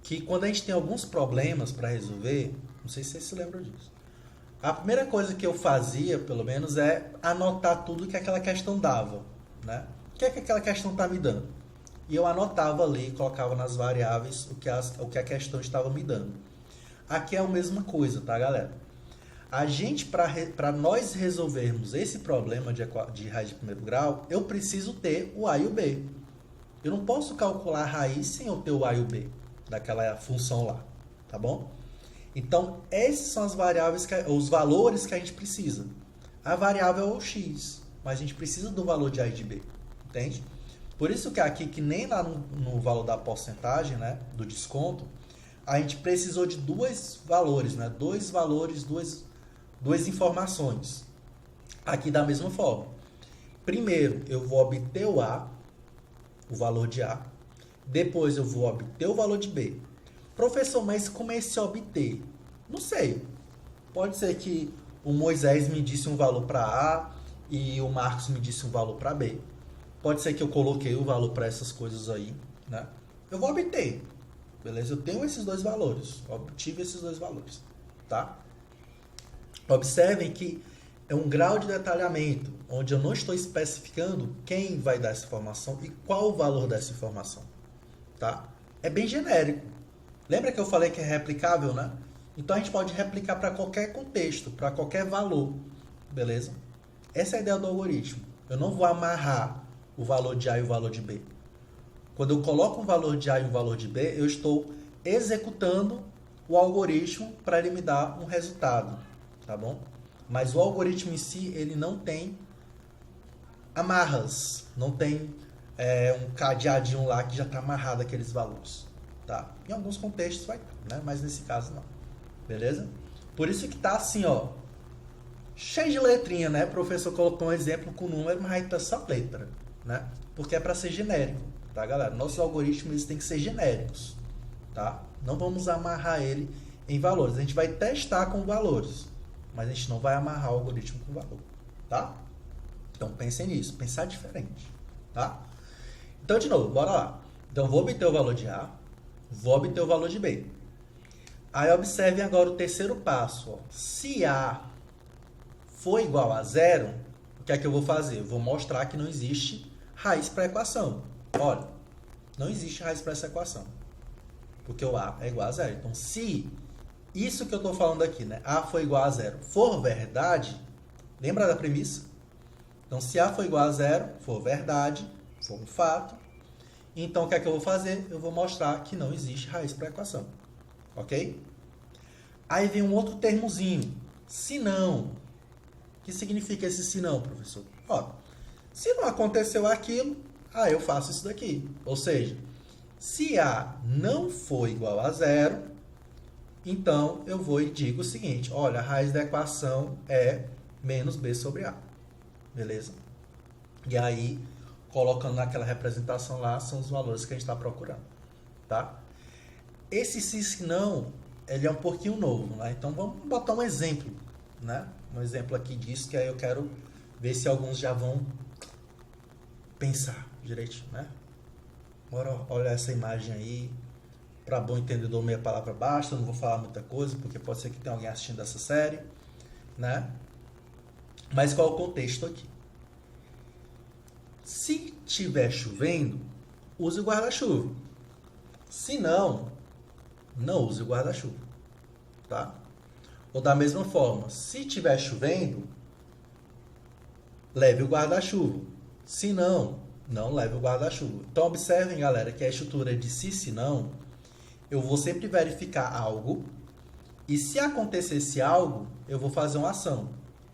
Que quando a gente tem alguns problemas para resolver, não sei se vocês se lembram disso. A primeira coisa que eu fazia, pelo menos, é anotar tudo que aquela questão dava, né? O que é que aquela questão está me dando? E eu anotava ali, colocava nas variáveis o que a questão estava me dando. Aqui é a mesma coisa, tá, galera? Para nós resolvermos esse problema de raiz de primeiro grau, eu preciso ter o A e o B. Eu não posso calcular a raiz sem eu ter o A e o B daquela função lá, tá bom? Então, esses são as variáveis, os valores que a gente precisa. A variável é o x, mas a gente precisa do valor de A e de B, entende? Por isso que aqui, que nem lá no valor da porcentagem, né, do desconto, a gente precisou de dois valores, né, duas informações. Aqui da mesma forma. Primeiro, eu vou obter o A, o valor de A. Depois, eu vou obter o valor de B. Professor, mas como é esse obter? Não sei. Pode ser que o Moisés me disse um valor para A e o Marcos me disse um valor para B. Pode ser que eu coloquei o valor para essas coisas aí, né? Eu vou obter. Beleza? Eu tenho esses dois valores. Obtive esses dois valores, tá? Observem que é um grau de detalhamento, onde eu não estou especificando quem vai dar essa informação e qual o valor dessa informação, tá? É bem genérico. Lembra que eu falei que é replicável, né? Então a gente pode replicar para qualquer contexto, para qualquer valor, beleza? Essa é a ideia do algoritmo. Eu não vou amarrar o valor de A e o valor de B. Quando eu coloco um valor de A e um valor de B, eu estou executando o algoritmo para ele me dar um resultado, tá bom? Mas o algoritmo em si, ele não tem amarras, não tem um cadeadinho lá que já está amarrado aqueles valores, tá? Em alguns contextos vai, né? Mas nesse caso não, beleza? Por isso que tá assim, ó, cheio de letrinha, né? O professor colocou um exemplo com número, mas aí tá só letra, né? Porque é para ser genérico, tá, galera? Nossos algoritmos eles têm que ser genéricos, tá? Não vamos amarrar ele em valores. A gente vai testar com valores, mas a gente não vai amarrar o algoritmo com valor, tá? Então pensem nisso, pensar diferente, tá? Então, de novo, bora lá. Então, vou obter o valor de A, vou obter o valor de B. Aí, observem agora o terceiro passo. Ó. Se A for igual a zero, o que é que eu vou fazer? Eu vou mostrar que não existe raiz para a equação. Olha, não existe raiz para essa equação, porque o A é igual a zero. Então, se isso que eu estou falando aqui, né, A for igual a zero, for verdade, lembra da premissa? Então, se A for igual a zero, for verdade, for um fato, então o que é que eu vou fazer? Eu vou mostrar que não existe raiz para a equação, ok? Aí vem um outro termozinho, se não. O que significa esse se não, professor? Ó, se não aconteceu aquilo, eu faço isso daqui. Ou seja, se A não for igual a zero, então eu vou e digo o seguinte, olha, a raiz da equação é menos B sobre A. Beleza? E aí, colocando naquela representação lá, são os valores que a gente está procurando, tá? Esse se não, ele é um pouquinho novo, né? Então, vamos botar um exemplo, né? Um exemplo aqui disso, que aí eu quero ver se alguns já vão pensar direitinho, né? Bora olhar essa imagem aí. Para bom entendedor, meia palavra basta. Eu não vou falar muita coisa, porque pode ser que tenha alguém assistindo essa série, né? Mas qual é o contexto aqui? Se estiver chovendo, use o guarda-chuva. Se não, não use o guarda-chuva, tá? Ou da mesma forma, se estiver chovendo, leve o guarda-chuva. Se não, não leve o guarda-chuva. Então, observem, galera, que a estrutura de se não, eu vou sempre verificar algo, e se acontecesse algo, eu vou fazer uma ação.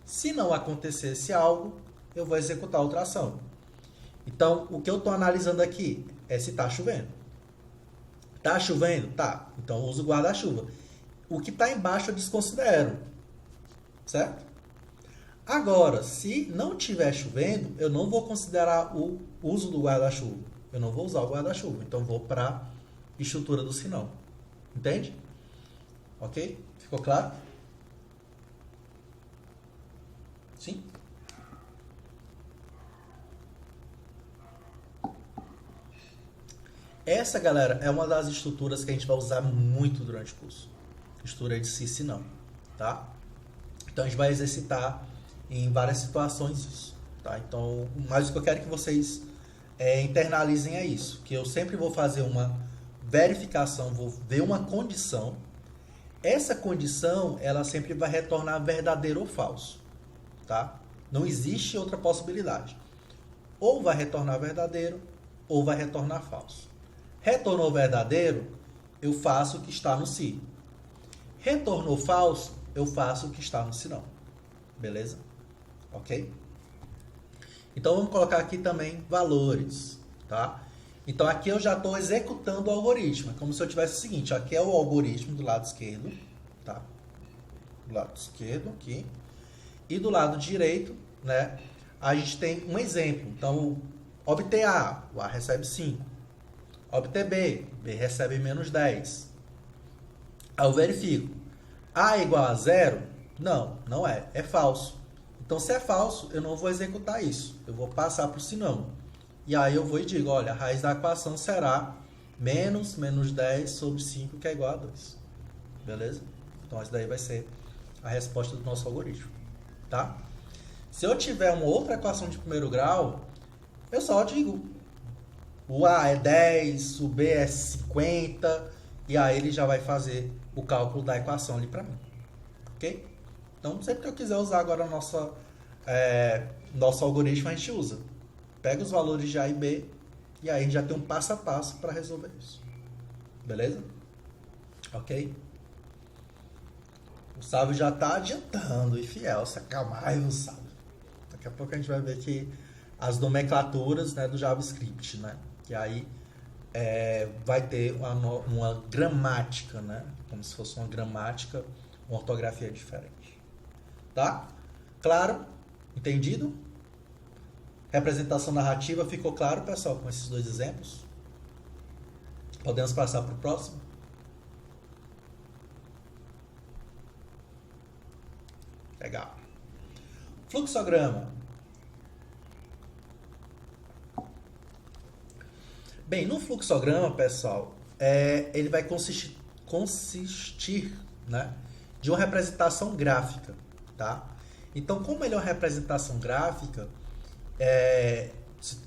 Se não acontecesse algo, eu vou executar outra ação. Então, o que eu estou analisando aqui é se está chovendo. Está chovendo? Tá. Então, eu uso o guarda-chuva. O que está embaixo eu desconsidero. Certo? Agora, se não estiver chovendo, eu não vou considerar o uso do guarda-chuva. Eu não vou usar o guarda-chuva. Então, vou para a estrutura do sinal. Entende? Ok? Ficou claro? Sim? Essa, galera, é uma das estruturas que a gente vai usar muito durante o curso. Estrutura de sim e não, tá? Então, a gente vai exercitar em várias situações isso, tá? Então, mas o que eu quero que vocês internalizem é isso, que eu sempre vou fazer uma verificação, vou ver uma condição, Essa condição, ela sempre vai retornar verdadeiro ou falso, tá? Não existe outra possibilidade. Ou vai retornar verdadeiro, ou vai retornar falso. Retornou verdadeiro, eu faço o que está no se. Retornou falso, eu faço o que está no se não. Beleza? Ok? Então vamos colocar aqui também valores, tá? Então aqui eu já estou executando o algoritmo. É como se eu tivesse o seguinte, aqui é o algoritmo do lado esquerdo, tá? Do lado esquerdo aqui. E do lado direito, né? A gente tem um exemplo. Então, obter A, o A recebe 5. Obter B, B recebe menos 10. Aí eu verifico. A é igual a 0? Não, não é. É falso. Então, se é falso, eu não vou executar isso. Eu vou passar para o senão. E aí eu vou e digo, olha, a raiz da equação será menos 10 sobre 5, que é igual a 2. Beleza? Então, essa daí vai ser a resposta do nosso algoritmo. Tá? Se eu tiver uma outra equação de primeiro grau, eu só digo, o A é 10, o B é 50, e aí ele já vai fazer o cálculo da equação ali para mim. Ok? Então, sempre que eu quiser usar agora nosso algoritmo, a gente usa. Pega os valores de A e B, e aí a gente já tem um passo a passo para resolver isso. Beleza? Ok? O Sávio já está adiantando, e fiel, se acalma aí, o Sávio. Daqui a pouco a gente vai ver que as nomenclaturas, né, do JavaScript, né? Que aí vai ter uma gramática, né? Como se fosse uma gramática, uma ortografia diferente. Tá? Claro? Entendido? Representação narrativa ficou claro, pessoal, com esses dois exemplos? Podemos passar para o próximo? Legal. Fluxograma. Bem, no fluxograma, pessoal, ele vai consistir, né, de uma representação gráfica, tá? Então, como ele é uma representação gráfica,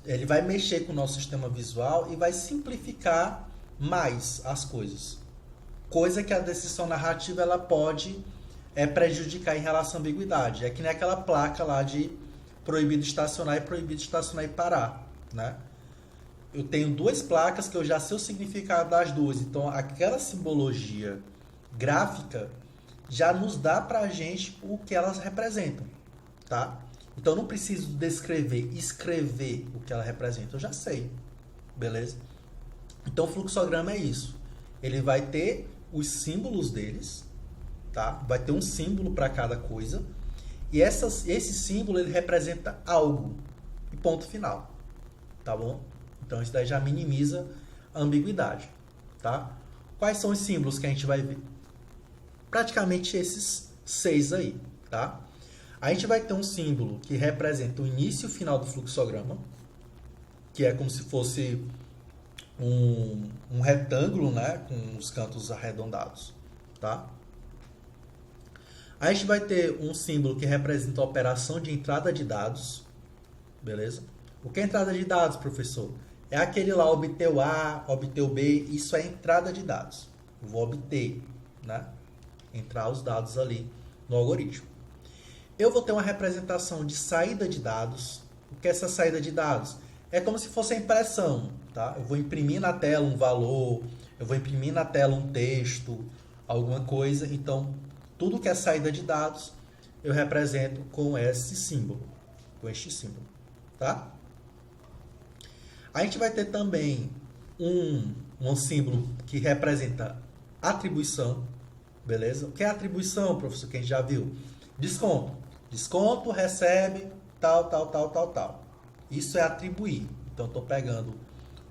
ele vai mexer com o nosso sistema visual e vai simplificar mais as coisas. Coisa que a descrição narrativa ela pode prejudicar em relação à ambiguidade. É que nem aquela placa lá de proibido estacionar e parar, né? Eu tenho duas placas que eu já sei o significado das duas. Então, aquela simbologia gráfica já nos dá pra gente o que elas representam, tá? Então, eu não preciso descrever, escrever o que ela representa. Eu já sei, beleza? Então, o fluxograma é isso. Ele vai ter os símbolos deles, tá? Vai ter um símbolo para cada coisa. E esse símbolo, ele representa algo. E ponto final, tá bom? Então, isso daí já minimiza a ambiguidade, tá? Quais são os símbolos que a gente vai ver? Praticamente esses 6 aí, tá? A gente vai ter um símbolo que representa o início e o final do fluxograma, que é como se fosse um retângulo, né? Com os cantos arredondados, tá? A gente vai ter um símbolo que representa a operação de entrada de dados, beleza? O que é entrada de dados, professor? É aquele lá, obter o A, obter o B, isso é entrada de dados. Eu vou obter, né? Entrar os dados ali no algoritmo. Eu vou ter uma representação de saída de dados. O que é essa saída de dados? É como se fosse a impressão, tá? Eu vou imprimir na tela um valor, eu vou imprimir na tela um texto, alguma coisa. Então, tudo que é saída de dados, eu represento com esse símbolo, com este símbolo, tá? A gente vai ter também um símbolo que representa atribuição, beleza? O que é atribuição, professor, que a gente já viu? Desconto. Desconto recebe tal. Isso é atribuir. Então, eu estou pegando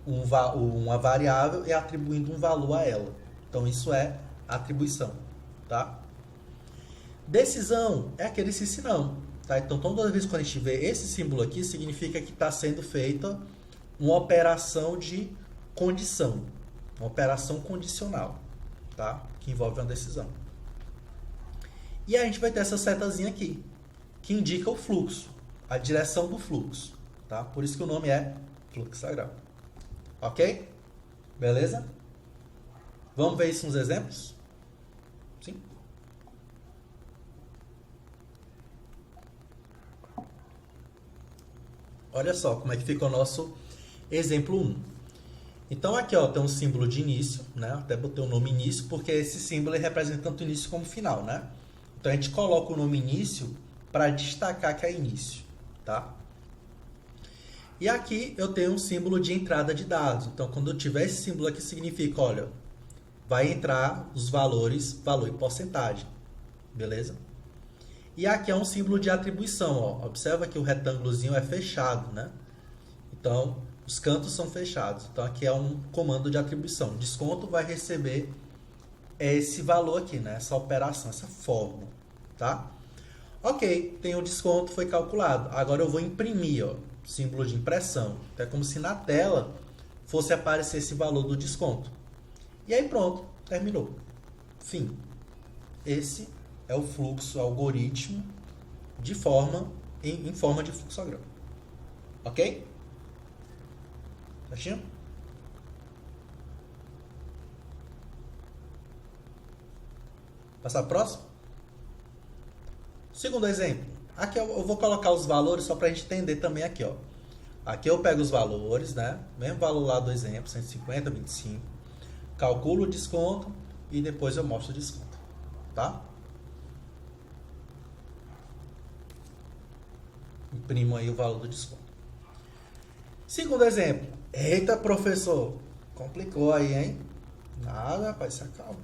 uma variável e atribuindo um valor a ela. Então, isso é atribuição, tá? Decisão é aquele se não, tá? Então, toda vez que a gente vê esse símbolo aqui, significa que está sendo feita uma operação de condição, uma operação condicional, tá? Que envolve uma decisão. E a gente vai ter essa setazinha aqui, que indica o fluxo, a direção do fluxo, tá? Por isso que o nome é fluxograma. Ok? Beleza? Vamos ver isso nos exemplos? Sim? Olha só como é que fica o nosso exemplo 1. Então aqui ó, tem um símbolo de início, né? Até botei o nome início, porque esse símbolo ele representa tanto o início como o final, né? Então a gente coloca o nome início para destacar que é início, tá? E aqui eu tenho um símbolo de entrada de dados. Então quando eu tiver esse símbolo aqui, significa, olha, vai entrar os valores, valor e porcentagem, beleza? E aqui é um símbolo de atribuição, ó. Observa que o retângulozinho é fechado, né? Então, os cantos são fechados. Então, aqui é um comando de atribuição. Desconto vai receber esse valor aqui, né? Essa operação, essa fórmula, tá? Ok, tem o desconto, foi calculado. Agora eu vou imprimir, ó, símbolo de impressão. Então, é como se na tela fosse aparecer esse valor do desconto. E aí pronto, terminou. Fim. Esse é o fluxo algoritmo de forma em forma de fluxograma. Ok? Certinho? Passar para o próximo? Segundo exemplo. Aqui eu vou colocar os valores só para a gente entender também aqui, ó. Aqui eu pego os valores, né? Mesmo valor lá do exemplo, 150, 25. Calculo o desconto e depois eu mostro o desconto, tá? Imprimo aí o valor do desconto. Segundo exemplo. Eita, professor. Complicou aí, hein? Nada, rapaz, se acalma.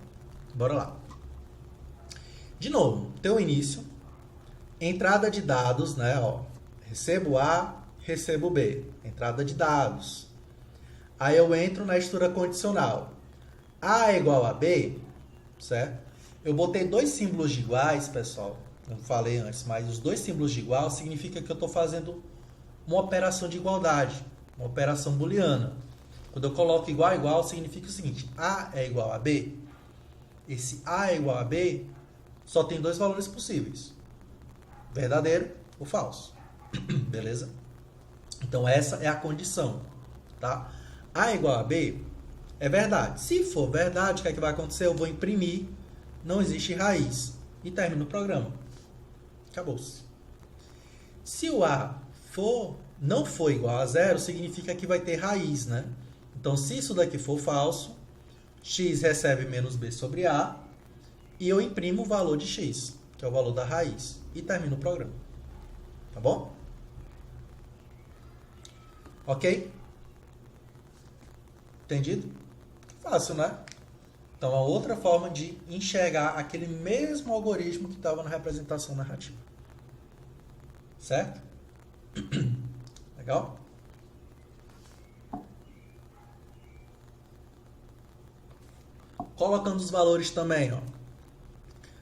Bora lá. De novo, tem o início. Entrada de dados, né? Ó, recebo A, recebo B. Entrada de dados. Aí eu entro na estrutura condicional. A é igual a B, certo? Eu botei dois símbolos de iguais, pessoal. Não falei antes, mas os dois símbolos de igual significa que eu estou fazendo uma operação de igualdade, uma operação booleana. Quando eu coloco igual a igual, significa o seguinte: A é igual a B. Esse A é igual a B só tem dois valores possíveis: verdadeiro ou falso. Beleza? Então essa é a condição, tá? A é igual a B é verdade. Se for verdade, o que é que vai acontecer? Eu vou imprimir, não existe raiz, e termino o programa. Acabou-se. Se o A não for igual a zero, significa que vai ter raiz, né? Então, se isso daqui for falso, x recebe menos b sobre A, e eu imprimo o valor de x, que é o valor da raiz, e termino o programa. Tá bom? Ok? Entendido? Fácil, né? Então, é outra forma de enxergar aquele mesmo algoritmo que estava na representação narrativa. Certo? Legal? Colocando os valores também, ó.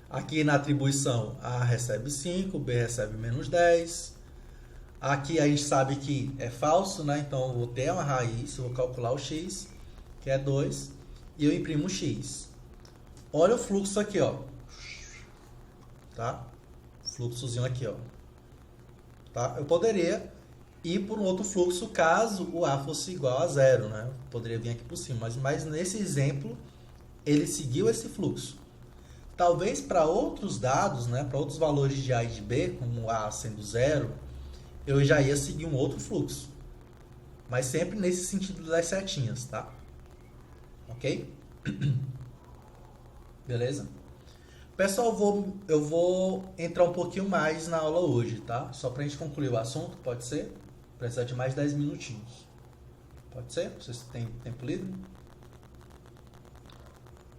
Aqui na atribuição, A recebe 5, B recebe menos 10. Aqui a gente sabe que é falso, né? Então, eu vou ter uma raiz, eu vou calcular o x, que é 2, e eu imprimo o x. Olha o fluxo aqui, ó. Tá? Fluxozinho aqui, ó. Tá? Eu poderia ir por um outro fluxo caso o A fosse igual a zero, né? Eu poderia vir aqui por cima, mas nesse exemplo ele seguiu esse fluxo. Talvez para outros dados, né, para outros valores de A e de B, como A sendo zero, eu já ia seguir um outro fluxo. Mas sempre nesse sentido das setinhas, tá? Ok? Beleza? Pessoal, eu vou entrar um pouquinho mais na aula hoje, tá? Só pra gente concluir o assunto, pode ser? Precisa de mais 10 minutinhos. Pode ser? Vocês têm tempo livre?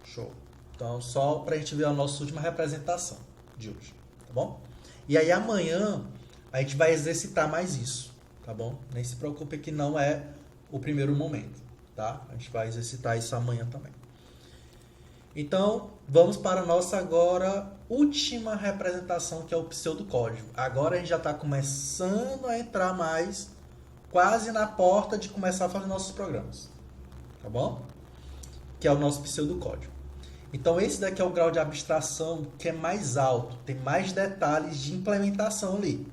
Show. Então, só pra gente ver a nossa última representação de hoje, tá bom? E aí amanhã a gente vai exercitar mais isso, tá bom? Nem se preocupe que não é o primeiro momento, tá? A gente vai exercitar isso amanhã também. Então, vamos para a nossa agora última representação, que é o pseudocódigo. Agora a gente já está começando a entrar mais, quase na porta de começar a fazer nossos programas, tá bom? Que é o nosso pseudocódigo. Então, esse daqui é o grau de abstração que é mais alto, tem mais detalhes de implementação ali,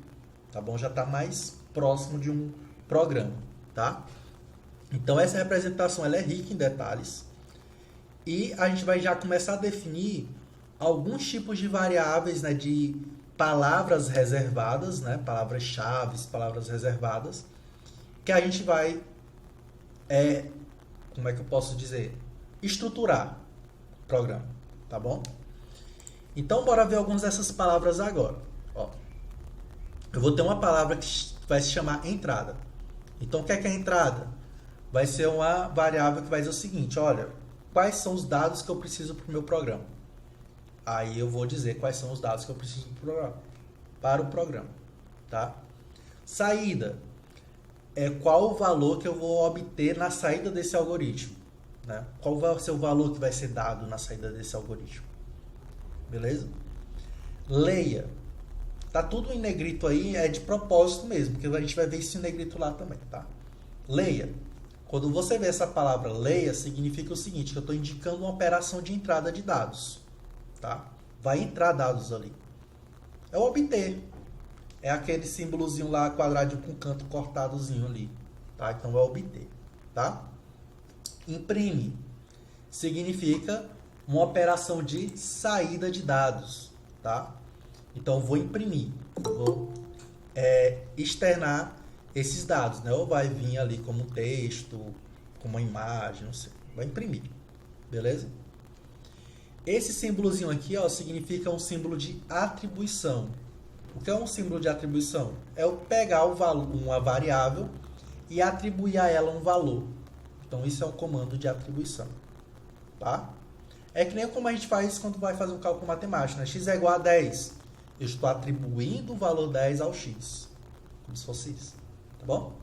tá bom? Já está mais próximo de um programa, tá? Então, essa representação ela é rica em detalhes. E a gente vai já começar a definir alguns tipos de variáveis, né, de palavras reservadas, né, palavras-chave, palavras reservadas, que a gente vai, como é que eu posso dizer, estruturar o programa, tá bom? Então, bora ver algumas dessas palavras agora. Ó, eu vou ter uma palavra que vai se chamar entrada. Então, o que é entrada? Vai ser uma variável que vai dizer o seguinte, olha, quais são os dados que eu preciso para o meu programa? Aí eu vou dizer quais são os dados que eu preciso para o programa, tá? Saída é qual o valor que eu vou obter na saída desse algoritmo, né? Qual vai ser o valor que vai ser dado na saída desse algoritmo, beleza? Leia, tá tudo em negrito aí, é de propósito mesmo, porque a gente vai ver isso em negrito lá também, tá? Leia, quando você vê essa palavra leia, significa o seguinte, que eu estou indicando uma operação de entrada de dados, tá? Vai entrar dados ali. É o obter. É aquele símbolozinho lá, quadradinho com canto cortadozinho ali, tá? Então é obter, tá? Imprime significa uma operação de saída de dados, tá? Então eu vou imprimir, vou externar esses dados, né? Ou vai vir ali como texto, como uma imagem, não sei. Vai imprimir, beleza? Esse símbolozinho aqui, ó, significa um símbolo de atribuição. O que é um símbolo de atribuição? É eu pegar uma variável e atribuir a ela um valor. Então, isso é um comando de atribuição. Tá? É que nem como a gente faz quando vai fazer um cálculo matemático, né? X é igual a 10. Eu estou atribuindo o valor 10 ao x. Como se fosse isso. Tá bom?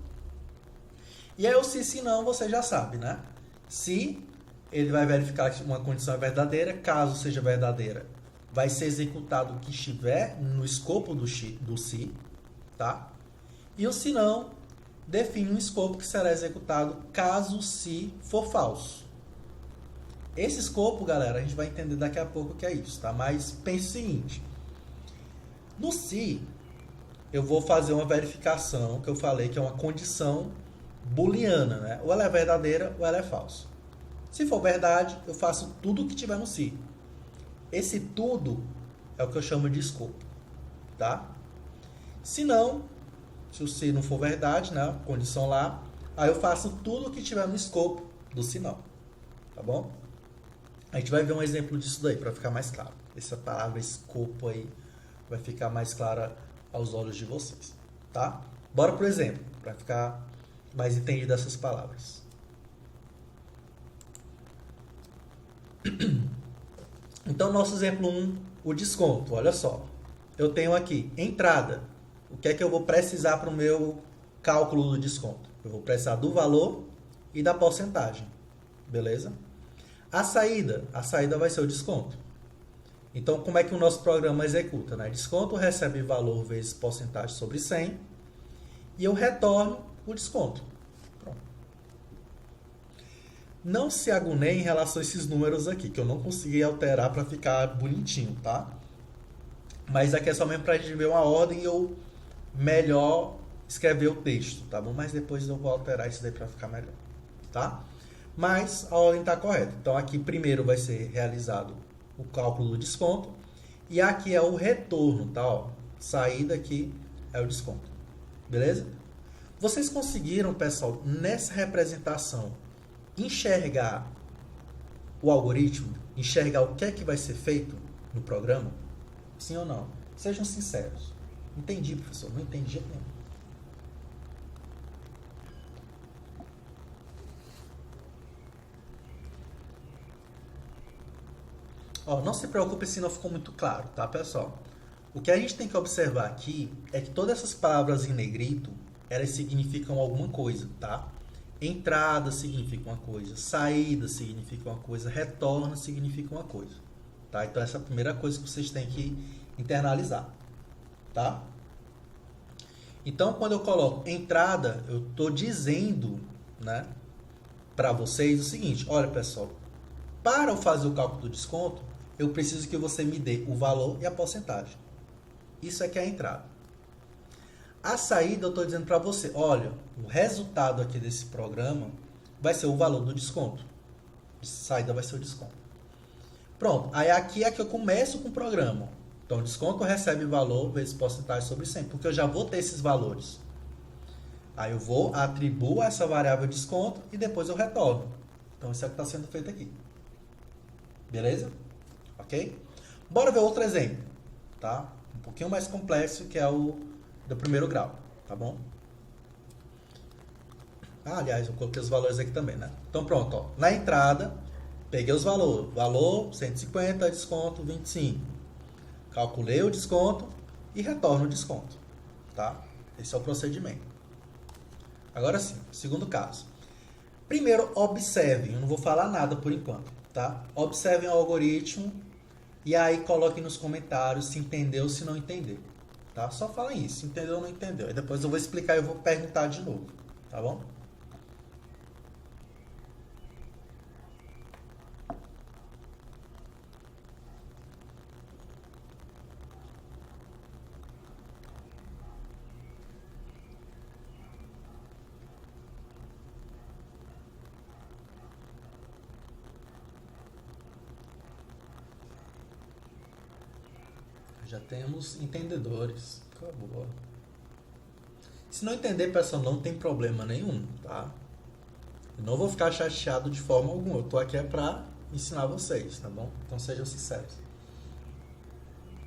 E aí o se não, você já sabe, né? Se ele vai verificar que uma condição é verdadeira, caso seja verdadeira, vai ser executado o que estiver no escopo do se, tá? E o se não define um escopo que será executado caso o se for falso. Esse escopo, galera, a gente vai entender daqui a pouco o que é isso, tá? Mas pense o seguinte, no se, eu vou fazer uma verificação que eu falei que é uma condição booleana, né? Ou ela é verdadeira ou ela é falsa. Se for verdade, eu faço tudo o que tiver no se. Esse tudo é o que eu chamo de escopo, tá? Se não, se o se não for verdade, né, condição lá, aí eu faço tudo o que tiver no escopo do se não, tá bom? A gente vai ver um exemplo disso daí para ficar mais claro. Essa palavra escopo aí vai ficar mais clara aos olhos de vocês, tá? Bora pro exemplo, para ficar mais entendido essas palavras. Então, nosso exemplo 1, o desconto. Olha só, eu tenho aqui entrada. O que é que eu vou precisar para o meu cálculo do desconto? Eu vou precisar do valor e da porcentagem, beleza? A saída vai ser o desconto. Então, como é que o nosso programa executa, né? Desconto recebe valor vezes porcentagem sobre 100 e eu retorno o desconto. Pronto. Não se agoneie em relação a esses números aqui, que eu não consegui alterar para ficar bonitinho, tá? Mas aqui é somente para a gente ver uma ordem e eu melhor escrever o texto, tá bom? Mas depois eu vou alterar isso daí para ficar melhor, tá? Mas a ordem está correta. Então aqui primeiro vai ser realizado o cálculo do desconto e aqui é o retorno, tá? Ó, saída aqui é o desconto, beleza? Vocês conseguiram, pessoal, nessa representação enxergar o algoritmo, enxergar o que é que vai ser feito no programa? Sim ou não? Sejam sinceros. Entendi, professor. Não entendi de jeito nenhum. Ó, não se preocupe se não ficou muito claro, tá, pessoal? O que a gente tem que observar aqui é que todas essas palavras em negrito, elas significam alguma coisa, tá? Entrada significa uma coisa, saída significa uma coisa, retorno significa uma coisa, tá? Então essa é a primeira coisa que vocês têm que internalizar, tá? Então quando eu coloco entrada, eu estou dizendo, né, para vocês o seguinte, olha pessoal, para eu fazer o cálculo do desconto, eu preciso que você me dê o valor e a porcentagem. Isso aqui é a entrada. A saída eu estou dizendo para você, olha, o resultado aqui desse programa vai ser o valor do desconto. A saída vai ser o desconto. Pronto, aí aqui é que eu começo com o programa. Então, desconto recebe valor vezes porcentagem sobre 100, porque eu já vou ter esses valores. Aí eu vou, atribuo essa variável desconto e depois eu retorno. Então, isso é o que está sendo feito aqui. Beleza? Ok? Bora ver outro exemplo, tá? Um pouquinho mais complexo, que é o do primeiro grau, tá bom? Ah, aliás, eu coloquei os valores aqui também, né? Então, pronto, ó. Na entrada, peguei os valores. Valor 150, desconto 25. Calculei o desconto e retorno o desconto, tá? Esse é o procedimento. Agora sim, segundo caso. Primeiro, observem. Eu não vou falar nada por enquanto, tá? Observem o algoritmo e aí coloquem nos comentários se entendeu ou se não entendeu, tá? Só falem isso, se entendeu ou não entendeu. Aí depois eu vou explicar e eu vou perguntar de novo, tá bom? Já temos entendedores. Acabou. Se não entender, pessoal, não tem problema nenhum, tá? Eu não vou ficar chateado de forma alguma. Eu tô aqui pra ensinar vocês, tá bom? Então sejam sinceros.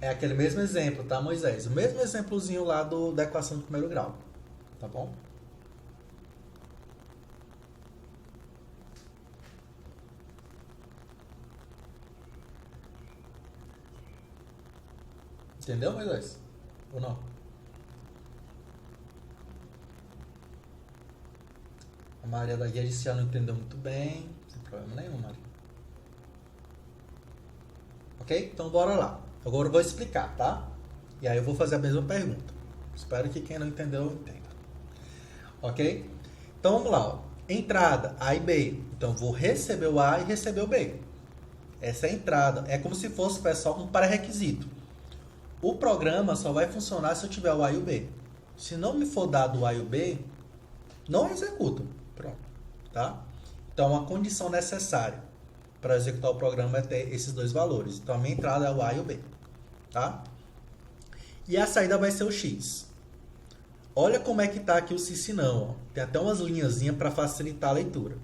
É aquele mesmo exemplo, tá, Moisés? O mesmo exemplozinho lá da equação do primeiro grau, tá bom? Entendeu, Moisés? Ou não? A Maria da Guia disse que já não entendeu muito bem. Sem problema nenhum, Maria. Ok? Então bora lá. Agora eu vou explicar, tá? E aí eu vou fazer a mesma pergunta. Espero que quem não entendeu, entenda. Ok? Então vamos lá. Ó. Entrada A e B. Então eu vou receber o A e receber o B. Essa é a entrada. É como se fosse, pessoal, um pré-requisito. O programa só vai funcionar se eu tiver o A e o B. Se não me for dado o A e o B, não executa. Pronto. Tá? Então a condição necessária para executar o programa é ter esses dois valores. Então a minha entrada é o A e o B. Tá? E a saída vai ser o X. Olha como é que está aqui o se não. Ó. Tem até umas linhazinhas para facilitar a leitura.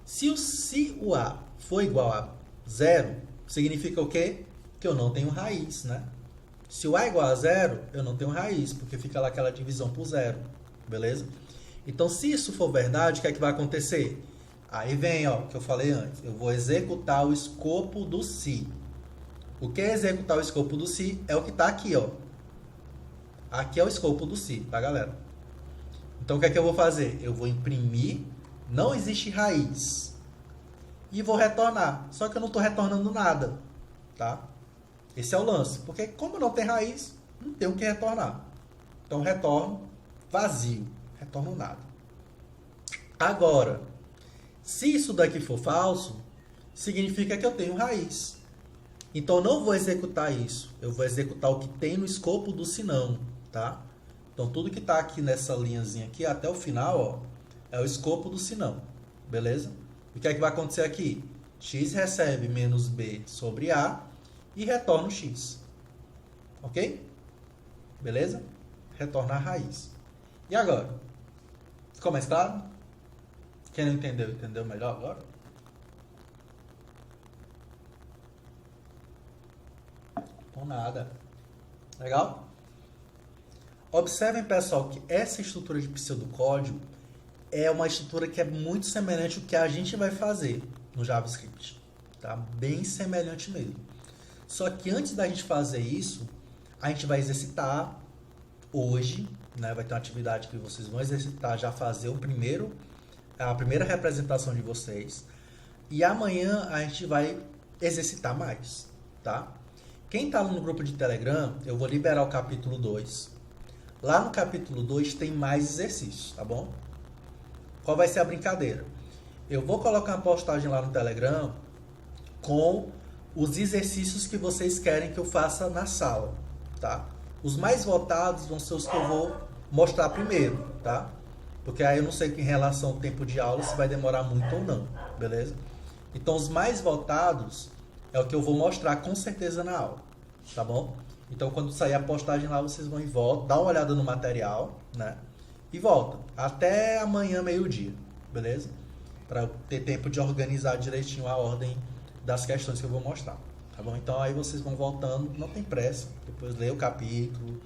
Se o A for igual a 0, significa o quê? Que eu não tenho raiz, né? Se o A é igual a 0, eu não tenho raiz, porque fica lá aquela divisão por 0. Beleza? Então, se isso for verdade, o que é que vai acontecer? Aí vem, ó, o que eu falei antes. Eu vou executar o escopo do se. O que é executar o escopo do se? É o que está aqui, ó. Aqui é o escopo do se, tá, galera? Então, o que é que eu vou fazer? Eu vou imprimir, não existe raiz. E vou retornar. Só que eu não estou retornando nada, tá? Esse é o lance. Porque como não tem raiz, não tem o que retornar. Então, retorno vazio. Retorno nada. Agora, se isso daqui for falso, significa que eu tenho raiz. Então, eu não vou executar isso. Eu vou executar o que tem no escopo do senão, tá? Então, tudo que está aqui nessa linhazinha aqui, até o final, ó, é o escopo do senão. Beleza? E o que é que vai acontecer aqui? X recebe menos B sobre A e retorna o X. Ok? Beleza? Retorna a raiz. E agora? Ficou mais claro? Quem não entendeu, entendeu melhor agora? Então nada. Legal? Observem, pessoal, que essa estrutura de pseudocódigo é uma estrutura que é muito semelhante ao que a gente vai fazer no JavaScript. Tá? Bem semelhante mesmo. Só que antes da gente fazer isso, a gente vai exercitar hoje, né? Vai ter uma atividade que vocês vão exercitar, já fazer a primeira representação de vocês. E amanhã a gente vai exercitar mais, tá? Quem está no grupo de Telegram, eu vou liberar o capítulo 2. Lá no capítulo 2 tem mais exercícios, tá bom? Qual vai ser a brincadeira? Eu vou colocar uma postagem lá no Telegram com os exercícios que vocês querem que eu faça na sala, tá? Os mais votados vão ser os que eu vou mostrar primeiro, tá? Porque aí eu não sei em relação ao tempo de aula se vai demorar muito ou não, beleza? Então, os mais votados é o que eu vou mostrar com certeza na aula, tá bom? Então, quando sair a postagem lá, vocês vão e voltam, dá uma olhada no material, né? E volta. Até amanhã, meio-dia, beleza? Para ter tempo de organizar direitinho a ordem das questões que eu vou mostrar, tá bom? Então, aí vocês vão voltando, não tem pressa, depois lê o capítulo.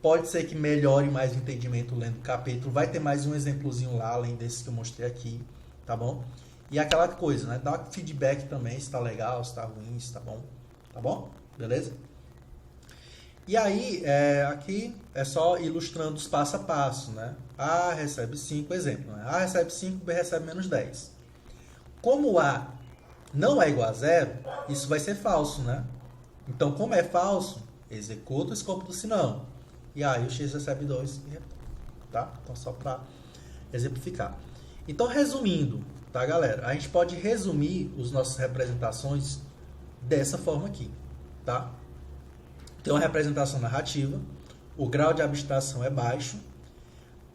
Pode ser que melhore mais o entendimento lendo o capítulo. Vai ter mais um exemplozinho lá, além desse que eu mostrei aqui, tá bom? E aquela coisa, né? Dá feedback também, se tá legal, se tá ruim, se tá bom. Tá bom? Beleza? E aí, aqui é só ilustrando os passo a passo, né? A recebe 5, exemplo, né? A recebe 5, B recebe menos 10. Como A não é igual a zero, isso vai ser falso, né? Então, como é falso, executa o escopo do senão. E aí o X recebe 2 e retorna, tá? Então, só para exemplificar. Então, resumindo, tá, galera? A gente pode resumir as nossas representações dessa forma aqui, tá? Tem uma representação narrativa, o grau de abstração é baixo.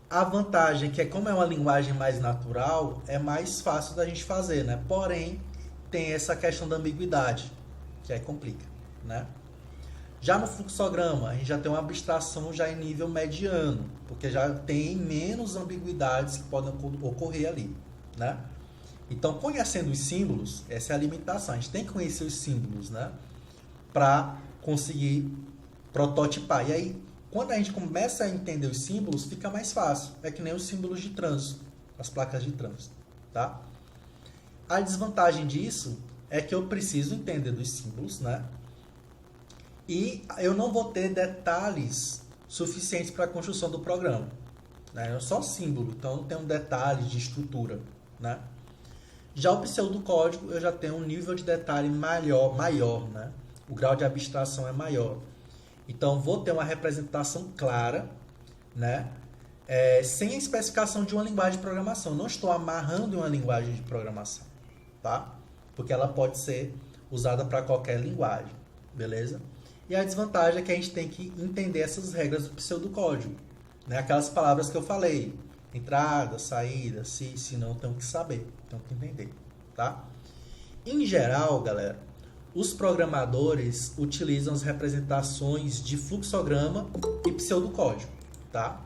A vantagem é que, como é uma linguagem mais natural, é mais fácil da gente fazer, né? Porém, tem essa questão da ambiguidade, que aí complica, né? Já no fluxograma, a gente já tem uma abstração já em nível mediano, porque já tem menos ambiguidades que podem ocorrer ali, né? Então, conhecendo os símbolos, essa é a limitação. A gente tem que conhecer os símbolos, né? Para conseguir prototipar. E aí, quando a gente começa a entender os símbolos, fica mais fácil. É que nem os símbolos de trânsito, as placas de trânsito, tá? A desvantagem disso é que eu preciso entender dos símbolos, né? E eu não vou ter detalhes suficientes para a construção do programa, né? É só símbolo, então não tem um detalhe de estrutura, né? Já o pseudocódigo, eu já tenho um nível de detalhe maior, né? O grau de abstração é maior. Então, vou ter uma representação clara, né? Sem a especificação de uma linguagem de programação. Não estou amarrando uma linguagem de programação, tá? Porque ela pode ser usada para qualquer linguagem, beleza? E a desvantagem é que a gente tem que entender essas regras do pseudocódigo, né? Aquelas palavras que eu falei, entrada, saída, se não, tenho que saber, tenho que entender, tá? Em geral, galera, os programadores utilizam as representações de fluxograma e pseudocódigo, tá?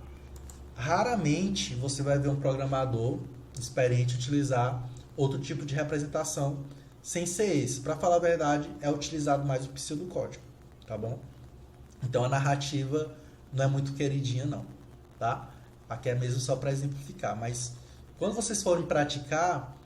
Raramente você vai ver um programador experiente utilizar outro tipo de representação sem ser esse. Para falar a verdade, é utilizado mais o pseudocódigo, tá bom? Então a narrativa não é muito queridinha não, tá? Aqui é mesmo só para exemplificar, mas quando vocês forem praticar,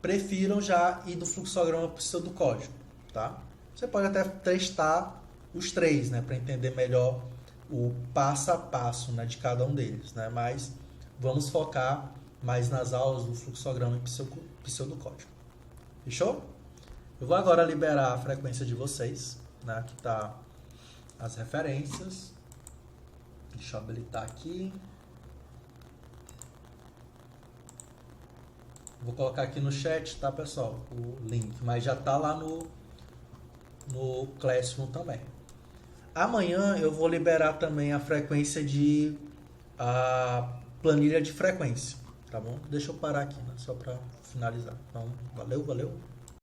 prefiram já ir do fluxograma para o pseudocódigo, tá? Você pode até testar os três, né, para entender melhor o passo a passo, né, de cada um deles, né? Mas vamos focar mais nas aulas do fluxograma e pseudocódigo. Fechou? Eu vou agora liberar a frequência de vocês, né? Aqui tá as referências. Deixa eu habilitar aqui. Vou colocar aqui no chat, tá, pessoal? O link, mas já tá lá no Classroom também. Amanhã eu vou liberar também a frequência a planilha de frequência, tá bom? Deixa eu parar aqui, né? Só para finalizar. Então, valeu.